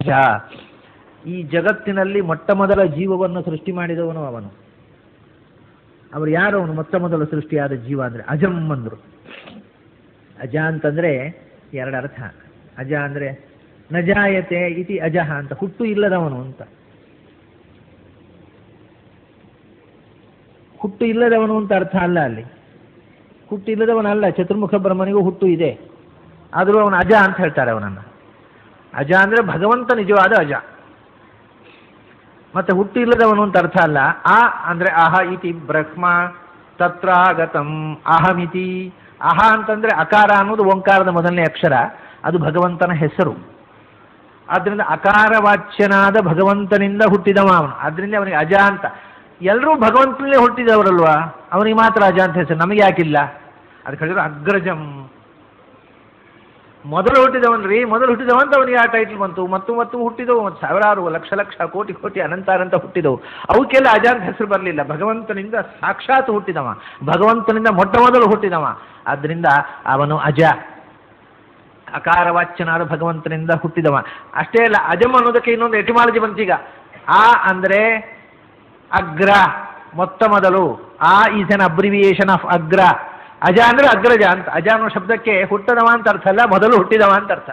ಅಜ. ಈ ಜಗತ್ತಿನಲ್ಲಿ ಮೊಟ್ಟ ಮೊದಲ ಜೀವವನ್ನು ಸೃಷ್ಟಿ ಮಾಡಿದವನು ಅವನು. ಅವರು ಯಾರು? ಅವನು ಮೊಟ್ಟ ಮೊದಲ ಸೃಷ್ಟಿಯಾದ ಜೀವ ಅಂದರೆ ಅಜಂ ಅಂದರು. ಅಜ ಅಂತಂದರೆ ಎರಡು ಅರ್ಥ. ಅಜ ಅಂದರೆ ನಜಾಯತೆ ಇತಿ ಅಜಃ ಅಂತ, ಹುಟ್ಟು ಇಲ್ಲದವನು ಅಂತ. ಹುಟ್ಟು ಇಲ್ಲದವನು ಅಂತ ಅರ್ಥ ಅಲ್ಲ ಅಲ್ಲಿ. ಹುಟ್ಟು ಇಲ್ಲದವನಲ್ಲ, ಚತುರ್ಮುಖ ಬ್ರಹ್ಮನಿಗೂ ಹುಟ್ಟು ಇದೆ, ಆದರೂ ಅವನು ಅಜ ಅಂತ ಹೇಳ್ತಾರೆ ಅವನನ್ನು. ಅಜ ಅಂದರೆ ಭಗವಂತ ನಿಜವಾದ ಅಜ. ಮತ್ತೆ ಹುಟ್ಟು ಇಲ್ಲದವನು ಅಂತ ಅರ್ಥ ಅಲ್ಲ. ಆ ಅಂದರೆ ಅಹ ಇತಿ ಬ್ರಹ್ಮ ತತ್ರಾಗತಂ ಅಹಮಿತಿ. ಅಹ ಅಂತಂದರೆ ಅಕಾರ ಅನ್ನೋದು ಓಂಕಾರದ ಮೊದಲನೇ ಅಕ್ಷರ, ಅದು ಭಗವಂತನ ಹೆಸರು. ಆದ್ದರಿಂದ ಅಕಾರವಾಚ್ಯನಾದ ಭಗವಂತನಿಂದ ಹುಟ್ಟಿದವ ಅವನು, ಆದ್ದರಿಂದ ಅವನಿಗೆ ಅಜ ಅಂತ. ಎಲ್ಲರೂ ಭಗವಂತನಲ್ಲೇ ಹುಟ್ಟಿದವರಲ್ವಾ, ಅವನಿಗೆ ಮಾತ್ರ ಅಜ ಅಂತ ಹೆಸರು, ನಮಗೆ ಯಾಕಿಲ್ಲ? ಅದಕ್ಕೆ ಹೇಳಿದ್ರು ಅಗ್ರಜಂ, ಮೊದಲು ಹುಟ್ಟಿದವನ್ ರೀ, ಮೊದಲು ಹುಟ್ಟಿದವ ಅಂತ ಅವನಿಗೆ ಆ ಟೈಟಲ್ ಬಂತು. ಮತ್ತು ಹುಟ್ಟಿದವು, ಮತ್ತು ಸಾವಿರಾರು ಲಕ್ಷ ಲಕ್ಷ ಕೋಟಿ ಕೋಟಿ ಅನಂತ ಹುಟ್ಟಿದವು, ಅವಕ್ಕೆಲ್ಲ ಅಜ ಅಂತ ಹೆಸರು ಬರಲಿಲ್ಲ. ಭಗವಂತನಿಂದ ಸಾಕ್ಷಾತ್ ಹುಟ್ಟಿದವ, ಭಗವಂತನಿಂದ ಮೊಟ್ಟ ಮೊದಲು ಹುಟ್ಟಿದವ, ಆದ್ದರಿಂದ ಅವನು ಅಜ. ಅಕಾರವಾಚ್ಯನಾದ ಭಗವಂತನಿಂದ ಹುಟ್ಟಿದವ. ಅಷ್ಟೇ ಅಲ್ಲ, ಅಜಮ್ ಅನ್ನೋದಕ್ಕೆ ಇನ್ನೊಂದು ಎಟಿಮಾಲಜಿ ಬಂತೀಗ. ಆ ಅಂದರೆ ಅಗ್ರ, ಮೊತ್ತ ಮೊದಲು. ಆ ಈಸ್ ಅನ್ ಅಬ್ರಿವಿಯೇಷನ್ ಆಫ್ ಅಗ್ರ. ಅಜ ಅಂದರೆ ಅಗ್ರಜ ಅಂತ. ಅಜ ಅನ್ನೋ ಶಬ್ದಕ್ಕೆ ಹುಟ್ಟದವ ಅಂತ ಅರ್ಥ ಅಲ್ಲ, ಮೊದಲು ಹುಟ್ಟಿದವ ಅಂತ ಅರ್ಥ.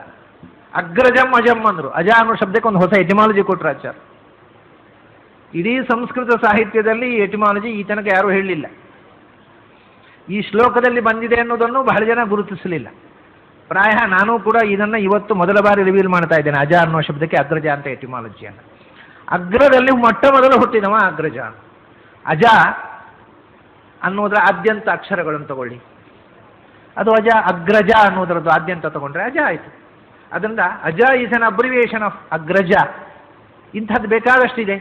ಅಗ್ರಜಂ ಅಜಮ್ ಅಂದರು. ಅಜ ಅನ್ನೋ ಶಬ್ದಕ್ಕೆ ಒಂದು ಹೊಸ ಎಟಿಮಾಲಜಿ ಕೊಟ್ಟರು ಆಚಾರ್ಯ. ಇಡೀ ಸಂಸ್ಕೃತ ಸಾಹಿತ್ಯದಲ್ಲಿ ಈ ಎಟಿಮಾಲಜಿ ಈ ತನಕ ಯಾರೂ ಹೇಳಲಿಲ್ಲ. ಈ ಶ್ಲೋಕದಲ್ಲಿ ಬಂದಿದೆ ಅನ್ನೋದನ್ನು ಬಹಳ ಜನ ಗುರುತಿಸಲಿಲ್ಲ. ಪ್ರಾಯ ನಾನು ಕೂಡ ಇದನ್ನು ಇವತ್ತು ಮೊದಲ ಬಾರಿ ರಿವೀಲ್ ಮಾಡ್ತಾ ಇದ್ದೇನೆ. ಅಜ ಅನ್ನೋ ಶಬ್ದಕ್ಕೆ ಅಗ್ರಜ ಅಂತ ಎಟಿಮಾಲಜಿಯನ್ನು. ಅಗ್ರದಲ್ಲಿ ಮೊಟ್ಟ ಮೊದಲು ಹುಟ್ಟಿದವ ಅಗ್ರಜ. ಅಜ ಅನ್ನೋದರ ಆದ್ಯಂತ ಅಕ್ಷರಗಳನ್ನು ತಗೊಳ್ಳಿ, ಅದು ಅಜ. ಅಗ್ರಜ ಅನ್ನೋದರದ್ದು ಆದ್ಯಂತ ತಗೊಂಡ್ರೆ ಅಜ ಆಯಿತು. ಅದರಿಂದ ಅಜ ಈಸ್ ಅನ್ ಅಬ್ರಿವಿಯೇಷನ್ ಆಫ್ ಅಗ್ರಜ. ಇಂಥದ್ದು ಬೇಕಾದಷ್ಟಿದೆ.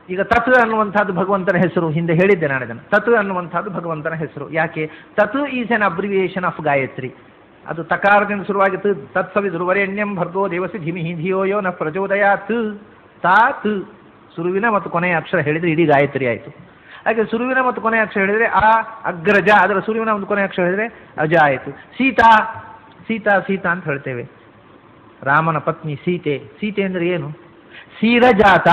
ಈಗ ತತ್ ಅನ್ನುವಂಥದ್ದು ಭಗವಂತನ ಹೆಸರು, ಹಿಂದೆ ಹೇಳಿದ್ದೆ ನಾನು ಇದನ್ನು. ತತ್ ಅನ್ನುವಂಥದ್ದು ಭಗವಂತನ ಹೆಸರು. ಯಾಕೆ? ತತ್ is an abbreviation of Gayatri. ಅದು ತಕಾರದಿಂದ ಶುರುವಾಗಿತ್ತು. ತತ್ಸವಿದುರ್ವರೆಣ್ಯಂ ಭರ್ಗೋ ದೇವಸಿ ಧಿಮಿಹಿ ಧಿಯೋ ಯೋ ನ ಪ್ರಚೋದಯಾತ್. ತಾತ್ ಸುರುವಿನ ಮತ್ತು ಕೊನೆಯ ಅಕ್ಷರ ಹೇಳಿದರೆ ಇಡೀ ಗಾಯತ್ರಿ ಆಯಿತು. ಹಾಗೆ ಸುರುವಿನ ಮತ್ತು ಕೊನೆಯ ಅಕ್ಷರ ಹೇಳಿದರೆ ಆ ಅಗ್ರಜ, ಅದರ ಸುರುವಿನ ಒಂದು ಕೊನೆಯ ಅಕ್ಷರ ಹೇಳಿದರೆ ಅಜ ಆಯಿತು. ಸೀತಾ, ಸೀತಾ ಸೀತಾ ಅಂತ ಹೇಳ್ತೇವೆ. ರಾಮನ ಪತ್ನಿ ಸೀತೆ. ಸೀತೆ ಅಂದರೆ ಏನು? ಸೀರಜಾತ,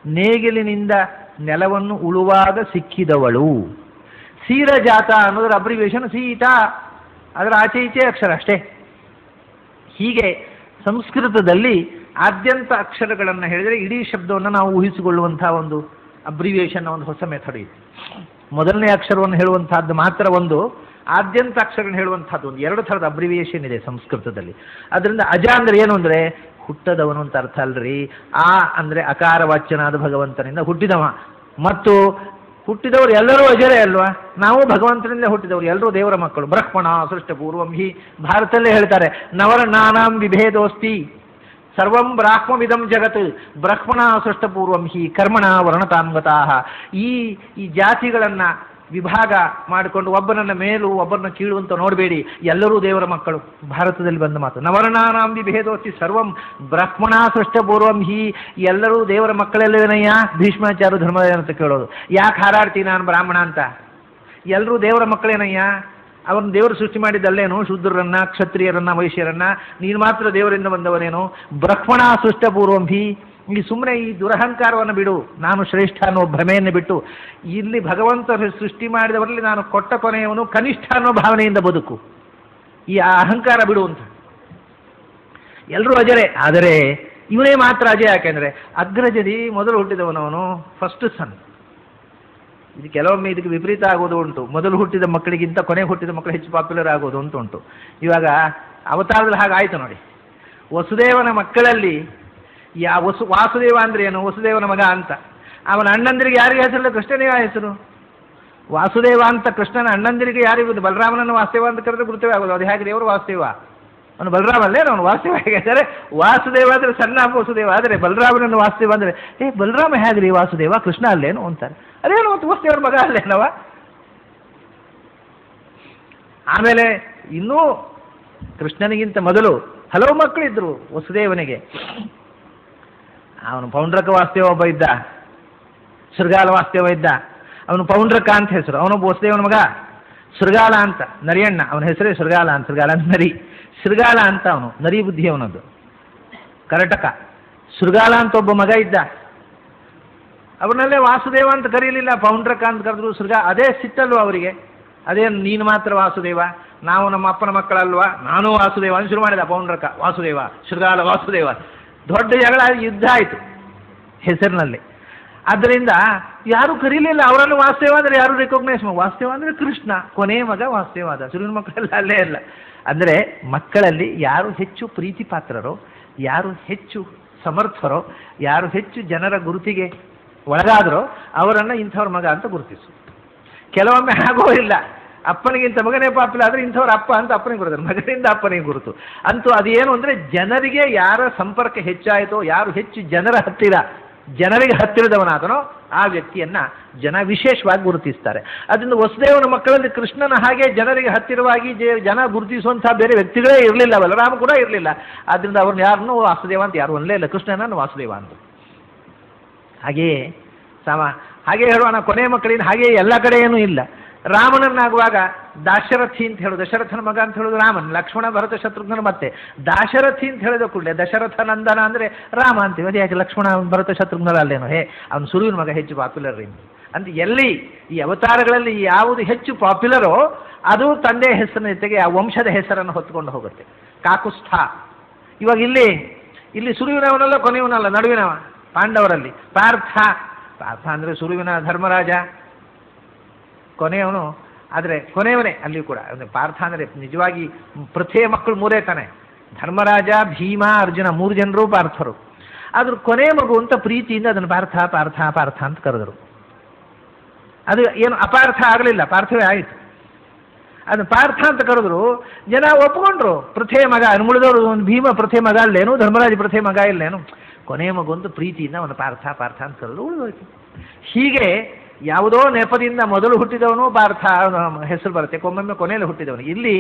ನೇಗಿಲಿನಿಂದ ನೆಲವನ್ನು ಉಳುವಾಗ ಸಿಕ್ಕಿದವಳು. ಸೀರಜಾತ ಅನ್ನೋದರ ಅಬ್ರಿವೇಷನ್ ಸೀತಾ, ಅದರ ಆಚೆ ಈಚೆ ಅಕ್ಷರ ಅಷ್ಟೇ. ಹೀಗೆ ಸಂಸ್ಕೃತದಲ್ಲಿ ಆದ್ಯಂತ ಅಕ್ಷರಗಳನ್ನು ಹೇಳಿದರೆ ಇಡೀ ಶಬ್ದವನ್ನು ನಾವು ಊಹಿಸಿಕೊಳ್ಳುವಂಥ ಒಂದು ಅಬ್ರಿವಿಯೇಷನ್, ಒಂದು ಹೊಸ ಮೆಥಡ್ ಇದೆ. ಮೊದಲನೇ ಅಕ್ಷರವನ್ನು ಹೇಳುವಂತಹದ್ದು ಮಾತ್ರ ಒಂದು, ಆದ್ಯಂತ ಅಕ್ಷರಗಳನ್ನು ಹೇಳುವಂಥದ್ದು ಒಂದು, ಎರಡು ಥರದ ಅಬ್ರಿವಿಯೇಷನ್ ಇದೆ ಸಂಸ್ಕೃತದಲ್ಲಿ. ಅದರಿಂದ ಅಜ ಅಂದರೆ ಏನು ಅಂದರೆ ಹುಟ್ಟದವನು ಅಂತ ಅರ್ಥ ಅಲ್ರಿ. ಆ ಅಂದರೆ ಅಕಾರವಾಚ್ಯನಾದ ಭಗವಂತನಿಂದ ಹುಟ್ಟಿದವ. ಮತ್ತು ಹುಟ್ಟಿದವರು ಎಲ್ಲರೂ ಅಜರೇ ಅಲ್ವಾ? ನಾವು ಭಗವಂತನಿಂದ ಹುಟ್ಟಿದವರು, ಎಲ್ಲರೂ ದೇವರ ಮಕ್ಕಳು. ಬ್ರಹ್ಮಣ ಸೃಷ್ಟ ಪೂರ್ವಂ ಹಿ, ಭಾರತದಲ್ಲೇ ಹೇಳ್ತಾರೆ ನವರ ನಾನಾಂ ವಿಭೇದೋಸ್ತಿ ಸರ್ವಂ ಬ್ರಾಹ್ಮವಿದಂ ಜಗತ್ ಬ್ರಹ್ಮಣ ಸೃಷ್ಟ ಪೂರ್ವಂ ಹಿ ಕರ್ಮಣ ವರ್ಣತಾಂಗತಾಹ. ಈ ಜಾತಿಗಳನ್ನು ವಿಭಾಗ ಮಾಡಿಕೊಂಡು ಒಬ್ಬನನ್ನ ಮೇಲು ಒಬ್ಬರನ್ನ ಕೀಳು ಅಂತ ನೋಡಬೇಡಿ, ಎಲ್ಲರೂ ದೇವರ ಮಕ್ಕಳು. ಭಾರತದಲ್ಲಿ ಬಂದ ಮಾತು. ನವರ್ಣಾನಾಂ ವಿಭೇದೋಸ್ತಿ ಸರ್ವಂ ಬ್ರಹ್ಮಣ ಸೃಷ್ಟ ಪೂರ್ವಂ ಹಿ, ಎಲ್ಲರೂ ದೇವರ ಮಕ್ಕಳೆಲ್ಲವೇನಯ್ಯ? ಭೀಷ್ಮಾಚಾರ್ಯ ಧರ್ಮದ ಅಂತ ಕೇಳೋದು. ಯಾಕೆ ಹಾರಾಡ್ತೀನಿ ನಾನು ಬ್ರಾಹ್ಮಣ ಅಂತ? ಎಲ್ಲರೂ ದೇವರ ಮಕ್ಕಳೇನಯ್ಯ? ಅವ್ರನ್ನ ದೇವರು ಸೃಷ್ಟಿ ಮಾಡಿದ್ದಲ್ಲೇನು? ಶೂದ್ರರನ್ನ, ಕ್ಷತ್ರಿಯರನ್ನ, ವೈಶ್ಯರನ್ನ. ನೀನು ಮಾತ್ರ ದೇವರಿಂದ ಬಂದವನೇನು? ಬ್ರಹ್ಮಣ ಸೃಷ್ಟ ಪೂರ್ವಂ ಹಿ. ಈ ಸುಮ್ಮನೆ ಈ ದುರಹಂಕಾರವನ್ನು ಬಿಡು, ನಾನು ಶ್ರೇಷ್ಠ ಅನ್ನೋ ಭ್ರಮೆಯನ್ನು ಬಿಟ್ಟು ಇಲ್ಲಿ ಭಗವಂತ ಸೃಷ್ಟಿ ಮಾಡಿದವರಲ್ಲಿ ನಾನು ಕೊಟ್ಟ ಕೊನೆಯವನು, ಕನಿಷ್ಠ ಅನ್ನೋ ಭಾವನೆಯಿಂದ ಬದುಕು. ಈ ಅಹಂಕಾರ ಬಿಡು ಅಂತ. ಎಲ್ಲರೂ ಅಜರೇ, ಆದರೆ ಇವನೇ ಮಾತ್ರ ಅಜಯ. ಯಾಕೆಂದರೆ ಅಗ್ರಜದಿ ಮೊದಲು ಹುಟ್ಟಿದವನವನು, ಫಸ್ಟ್ ಸನ್. ಇದು ಕೆಲವೊಮ್ಮೆ ಇದಕ್ಕೆ ವಿಪರೀತ ಆಗೋದು ಉಂಟು. ಮೊದಲು ಹುಟ್ಟಿದ ಮಕ್ಕಳಿಗಿಂತ ಕೊನೆಗೆ ಹುಟ್ಟಿದ ಮಕ್ಕಳು ಹೆಚ್ಚು ಪಾಪ್ಯುಲರ್ ಆಗೋದು ಅಂತ ಉಂಟು. ಇವಾಗ ಅವತಾರದಲ್ಲಿ ಹಾಗಾಯಿತು ನೋಡಿ. ವಸುದೇವನ ಮಕ್ಕಳಲ್ಲಿ ವಾಸುದೇವ ಅಂದ್ರೆ ಏನು? ವಸುದೇವನ ಮಗ ಅಂತ. ಅವನ ಅಣ್ಣಂದಿರಿಗೆ ಯಾರಿಗೆ ಹೆಸರಿಲ್ಲ? ಕೃಷ್ಣನಿಗೆ ಆ ಹೆಸರು ವಾಸುದೇವ ಅಂತ. ಕೃಷ್ಣನ ಅಣ್ಣಂದಿರಿಗೆ ಯಾರಿಗೂ ಬಲರಾಮನನ್ನು ವಾಸುದೇವ ಅಂತ ಕರೆದ್ರೆ ಗುರುತವೇ ಆಗೋದು. ಅದು ಹೇಗೆ ದೇವರು ವಾಸುದೇವ? ಅವನು ಬಲರಾಮಲ್ಲೇ, ಅವನು ವಾಸುದೇವ ಹೇಗೆ? ವಾಸುದೇವ ಅಂದರೆ ಸಣ್ಣ ವಸುದೇವ, ಆದರೆ ಬಲರಾಮನನ್ನು ವಾಸುದೇವ ಅಂದರೆ ಬಲರಾಮ ಹೇಗ್ರಿ ವಾಸುದೇವ? ಕೃಷ್ಣ ಅಲ್ಲೇನು ಅಂತಾರೆ. ಅದೇನು ಮತ್ತು ವಸುದೇವನ ಮಗ ಅಲ್ಲೇನವ? ಆಮೇಲೆ ಇನ್ನೂ ಕೃಷ್ಣನಿಗಿಂತ ಮೊದಲು ಹಲವು ಮಕ್ಕಳಿದ್ರು ವಸುದೇವನಿಗೆ. ಅವನು ಪೌಂಡ್ರಕ ವಾಸುದೇವ ಒಬ್ಬ ಇದ್ದ, ಶೃಗಾಲ ವಾಸುದೇವ ಇದ್ದ. ಅವನು ಪೌಂಡ್ರಕ ಅಂತ ಹೆಸರು. ಅವನೊಬ್ಬ ವಸುದೇವನ ಮಗ. ಶೃಗಾಲ ಅಂತ ನರಿಯಣ್ಣ, ಅವನ ಹೆಸರೇ ಶೃಗಾಲ ಅಂತ. ಶೃಗಾಲ ಅಂತ ನರಿ, ಶೃಗಾಲ ಅಂತ ಅವನು ನರಿ ಬುದ್ಧಿ ಅವನದ್ದು. ಕರಟಕ ಶೃಗಾಲ ಅಂತ ಒಬ್ಬ ಮಗ ಇದ್ದ, ಅವನಲ್ಲೇ ವಾಸುದೇವ ಅಂತ ಕರೀಲಿಲ್ಲ, ಪೌಂಡ್ರಕ ಅಂತ ಕರೆದ್ರು. ಅದೇ ಸಿಟ್ಟಲ್ವ ಅವರಿಗೆ, ಅದೇನು ನೀನು ಮಾತ್ರ ವಾಸುದೇವ, ನಾವು ನಮ್ಮ ಅಪ್ಪನ ಮಕ್ಕಳಲ್ವಾ, ನಾನು ವಾಸುದೇವ ಅಂತ ಶುರು ಮಾಡಿದ. ಪೌಂಡ್ರಕ ವಾಸುದೇವ, ಶೃಗಾಲ ವಾಸುದೇವ, ದೊಡ್ಡ ಜಗಳ, ಯುದ್ಧ ಆಯಿತು ಹೆಸರಿನಲ್ಲಿ. ಆದ್ದರಿಂದ ಯಾರು ಕರೀಲಿಲ್ಲ ಅವರನ್ನು ವಾಸುದೇವ ಅಂದರೆ ಯಾರು ರೆಕಾಗ್ನೈಸ್ ವಾಸುದೇವ ಅಂದರೆ ಕೃಷ್ಣ, ಕೊನೆಯ ಮಗ ವಾಸುದೇವ ಆದ. ಶುರುವಿನ ಮಕ್ಕಳೆಲ್ಲ ಅಲ್ಲೇ ಅಲ್ಲ. ಅಂದರೆ ಮಕ್ಕಳಲ್ಲಿ ಯಾರು ಹೆಚ್ಚು ಪ್ರೀತಿ ಪಾತ್ರರೋ, ಯಾರು ಹೆಚ್ಚು ಸಮರ್ಥರೋ, ಯಾರು ಹೆಚ್ಚು ಜನರ ಗುರುತಿಗೆ ಒಳಗಾದರೋ ಅವರನ್ನು ಇಂಥವ್ರ ಮಗ ಅಂತ ಗುರುತಿಸು. ಕೆಲವೊಮ್ಮೆ ಆಗೋ ಇಲ್ಲ, ಅಪ್ಪನಿಗಿಂತ ಮಗನೇ ಪಾಪಿಲ್ಲ ಆದರೆ ಇಂಥವ್ರ ಅಪ್ಪ ಅಂತ ಅಪ್ಪನಿಗೆ ಗುರುತಾರೆ, ಮಗನಿಂದ ಅಪ್ಪನಿಗೆ ಗುರುತು. ಅಂತೂ ಅದೇನು ಅಂದರೆ ಜನರಿಗೆ ಯಾರ ಸಂಪರ್ಕ ಹೆಚ್ಚಾಯಿತೋ, ಯಾರು ಹೆಚ್ಚು ಜನರಿಗೆ ಹತ್ತಿರದವನಾದನೋ ಆ ವ್ಯಕ್ತಿಯನ್ನ ಜನ ವಿಶೇಷವಾಗಿ ಗುರುತಿಸ್ತಾರೆ. ಅದರಿಂದ ವಸುದೇವನ ಮಕ್ಕಳಲ್ಲಿ ಕೃಷ್ಣನ ಹಾಗೆ ಜನರಿಗೆ ಹತ್ತಿರವಾಗಿ ಜನ ಗುರುತಿಸುವಂತಹ ಬೇರೆ ವ್ಯಕ್ತಿಗಳೇ ಇರಲಿಲ್ಲ, ಬಲರಾಮ ಕೂಡ ಇರಲಿಲ್ಲ. ಆದ್ದರಿಂದ ಅವ್ರನ್ನ ಯಾರನ್ನೂ ವಾಸುದೇವ ಅಂತ ಯಾರು ಅಲ್ಲೇ ಇಲ್ಲ, ಕೃಷ್ಣನನ್ನು ವಾಸುದೇವ ಅಂತ. ಹಾಗೆಯೇ ಹಾಗೆ ಹೇಳುವ ಕೊನೆಯ ಮಕ್ಕಳಿನ ಹಾಗೆಯೇ ಎಲ್ಲ ಕಡೆ ಏನೂ ಇಲ್ಲ. ರಾಮನನ್ನಾಗುವಾಗ ದಾಶರಥಿ ಅಂತ ಹೇಳೋದು, ದಶರಥನ ಮಗ ಅಂತ ಹೇಳೋದು ರಾಮನ್, ಲಕ್ಷ್ಮಣ ಭರತ ಶತ್ರುಘ್ನ. ಮತ್ತೆ ದಾಶರಥಿ ಅಂತ ಹೇಳಿದ ಕೂಡಲೇ ದಶರಥ ನಂದನ ಅಂದರೆ ರಾಮ ಅಂತೀವಿ. ಅದೇ ಯಾಕೆ ಲಕ್ಷ್ಮಣ ಭರತ ಶತ್ರುಘ್ನರ ಅಲ್ಲೇನೋ, ಅವನು ಸುರುವಿನ ಮಗ ಹೆಚ್ಚು ಪಾಪ್ಯುಲರ್ ಅಂತ. ಎಲ್ಲಿ ಈ ಅವತಾರಗಳಲ್ಲಿ ಯಾವುದು ಹೆಚ್ಚು ಪಾಪ್ಯುಲರೋ ಅದು ತಂದೆಯ ಹೆಸರಿನ ಜೊತೆಗೆ ಆ ವಂಶದ ಹೆಸರನ್ನು ಹೊತ್ತುಕೊಂಡು ಹೋಗುತ್ತೆ. ಕಾಕುಸ್ಥ ಇವಾಗ ಇಲ್ಲಿ ಸುರುವಿನವನಲ್ಲ, ಕೊನೆಯವನಲ್ಲ, ನಡುವಿನವ ಪಾಂಡವರಲ್ಲಿ. ಪಾರ್ಥ ಅಂದರೆ ಸುರುವಿನ ಧರ್ಮರಾಜ, ಕೊನೆಯವನು ಆದರೆ ಕೊನೆಯವನೇ ಅಲ್ಲಿಯೂ ಕೂಡ. ಪಾರ್ಥ ಅಂದರೆ ನಿಜವಾಗಿ ಪೃಥ್ವಿಯ ಮಕ್ಕಳು ಮೂರೇ ತಾನೆ, ಧರ್ಮರಾಜ, ಭೀಮ, ಅರ್ಜುನ, 3 ಜನರು ಪಾರ್ಥರು. ಆದರೂ ಕೊನೆಯ ಮಗು ಅಂತ ಪ್ರೀತಿಯಿಂದ ಅದನ್ನು ಪಾರ್ಥ ಪಾರ್ಥ ಪಾರ್ಥ ಅಂತ ಕರೆದರು. ಅದು ಏನು ಅಪಾರ್ಥ ಆಗಲಿಲ್ಲ, ಪಾರ್ಥವೇ ಆಯಿತು. ಅದನ್ನು ಪಾರ್ಥ ಅಂತ ಕರೆದ್ರು, ಜನ ಒಪ್ಕೊಂಡ್ರು. ಪೃಥ್ವಿಯ ಮಗ ಅನ್ಮುಳಿದವರು, ಒಂದು ಭೀಮ ಪೃಥ್ವಿಯ ಮಗ ಅಲ್ಲೇನು, ಧರ್ಮರಾಜ ಪೃಥ್ವಿಯ ಮಗ ಇಲ್ಲೇನು, ಕೊನೆಯ ಮಗು ಅಂತ ಪ್ರೀತಿಯಿಂದ ಅವನು ಪಾರ್ಥ ಪಾರ್ಥ ಅಂತ ಕರೆದ್ರು, ಉಳಿದೋಯ್ತು. ಹೀಗೆ ಯಾವುದೋ ನೆಪದಿಂದ ಮೊದಲು ಹುಟ್ಟಿದವನು ಪಾರ್ಥ ಹೆಸರು ಬರುತ್ತೆ, ಒಮ್ಮೊಮ್ಮೆ ಕೊನೆಯಲ್ಲಿ ಹುಟ್ಟಿದವನು. ಇಲ್ಲಿ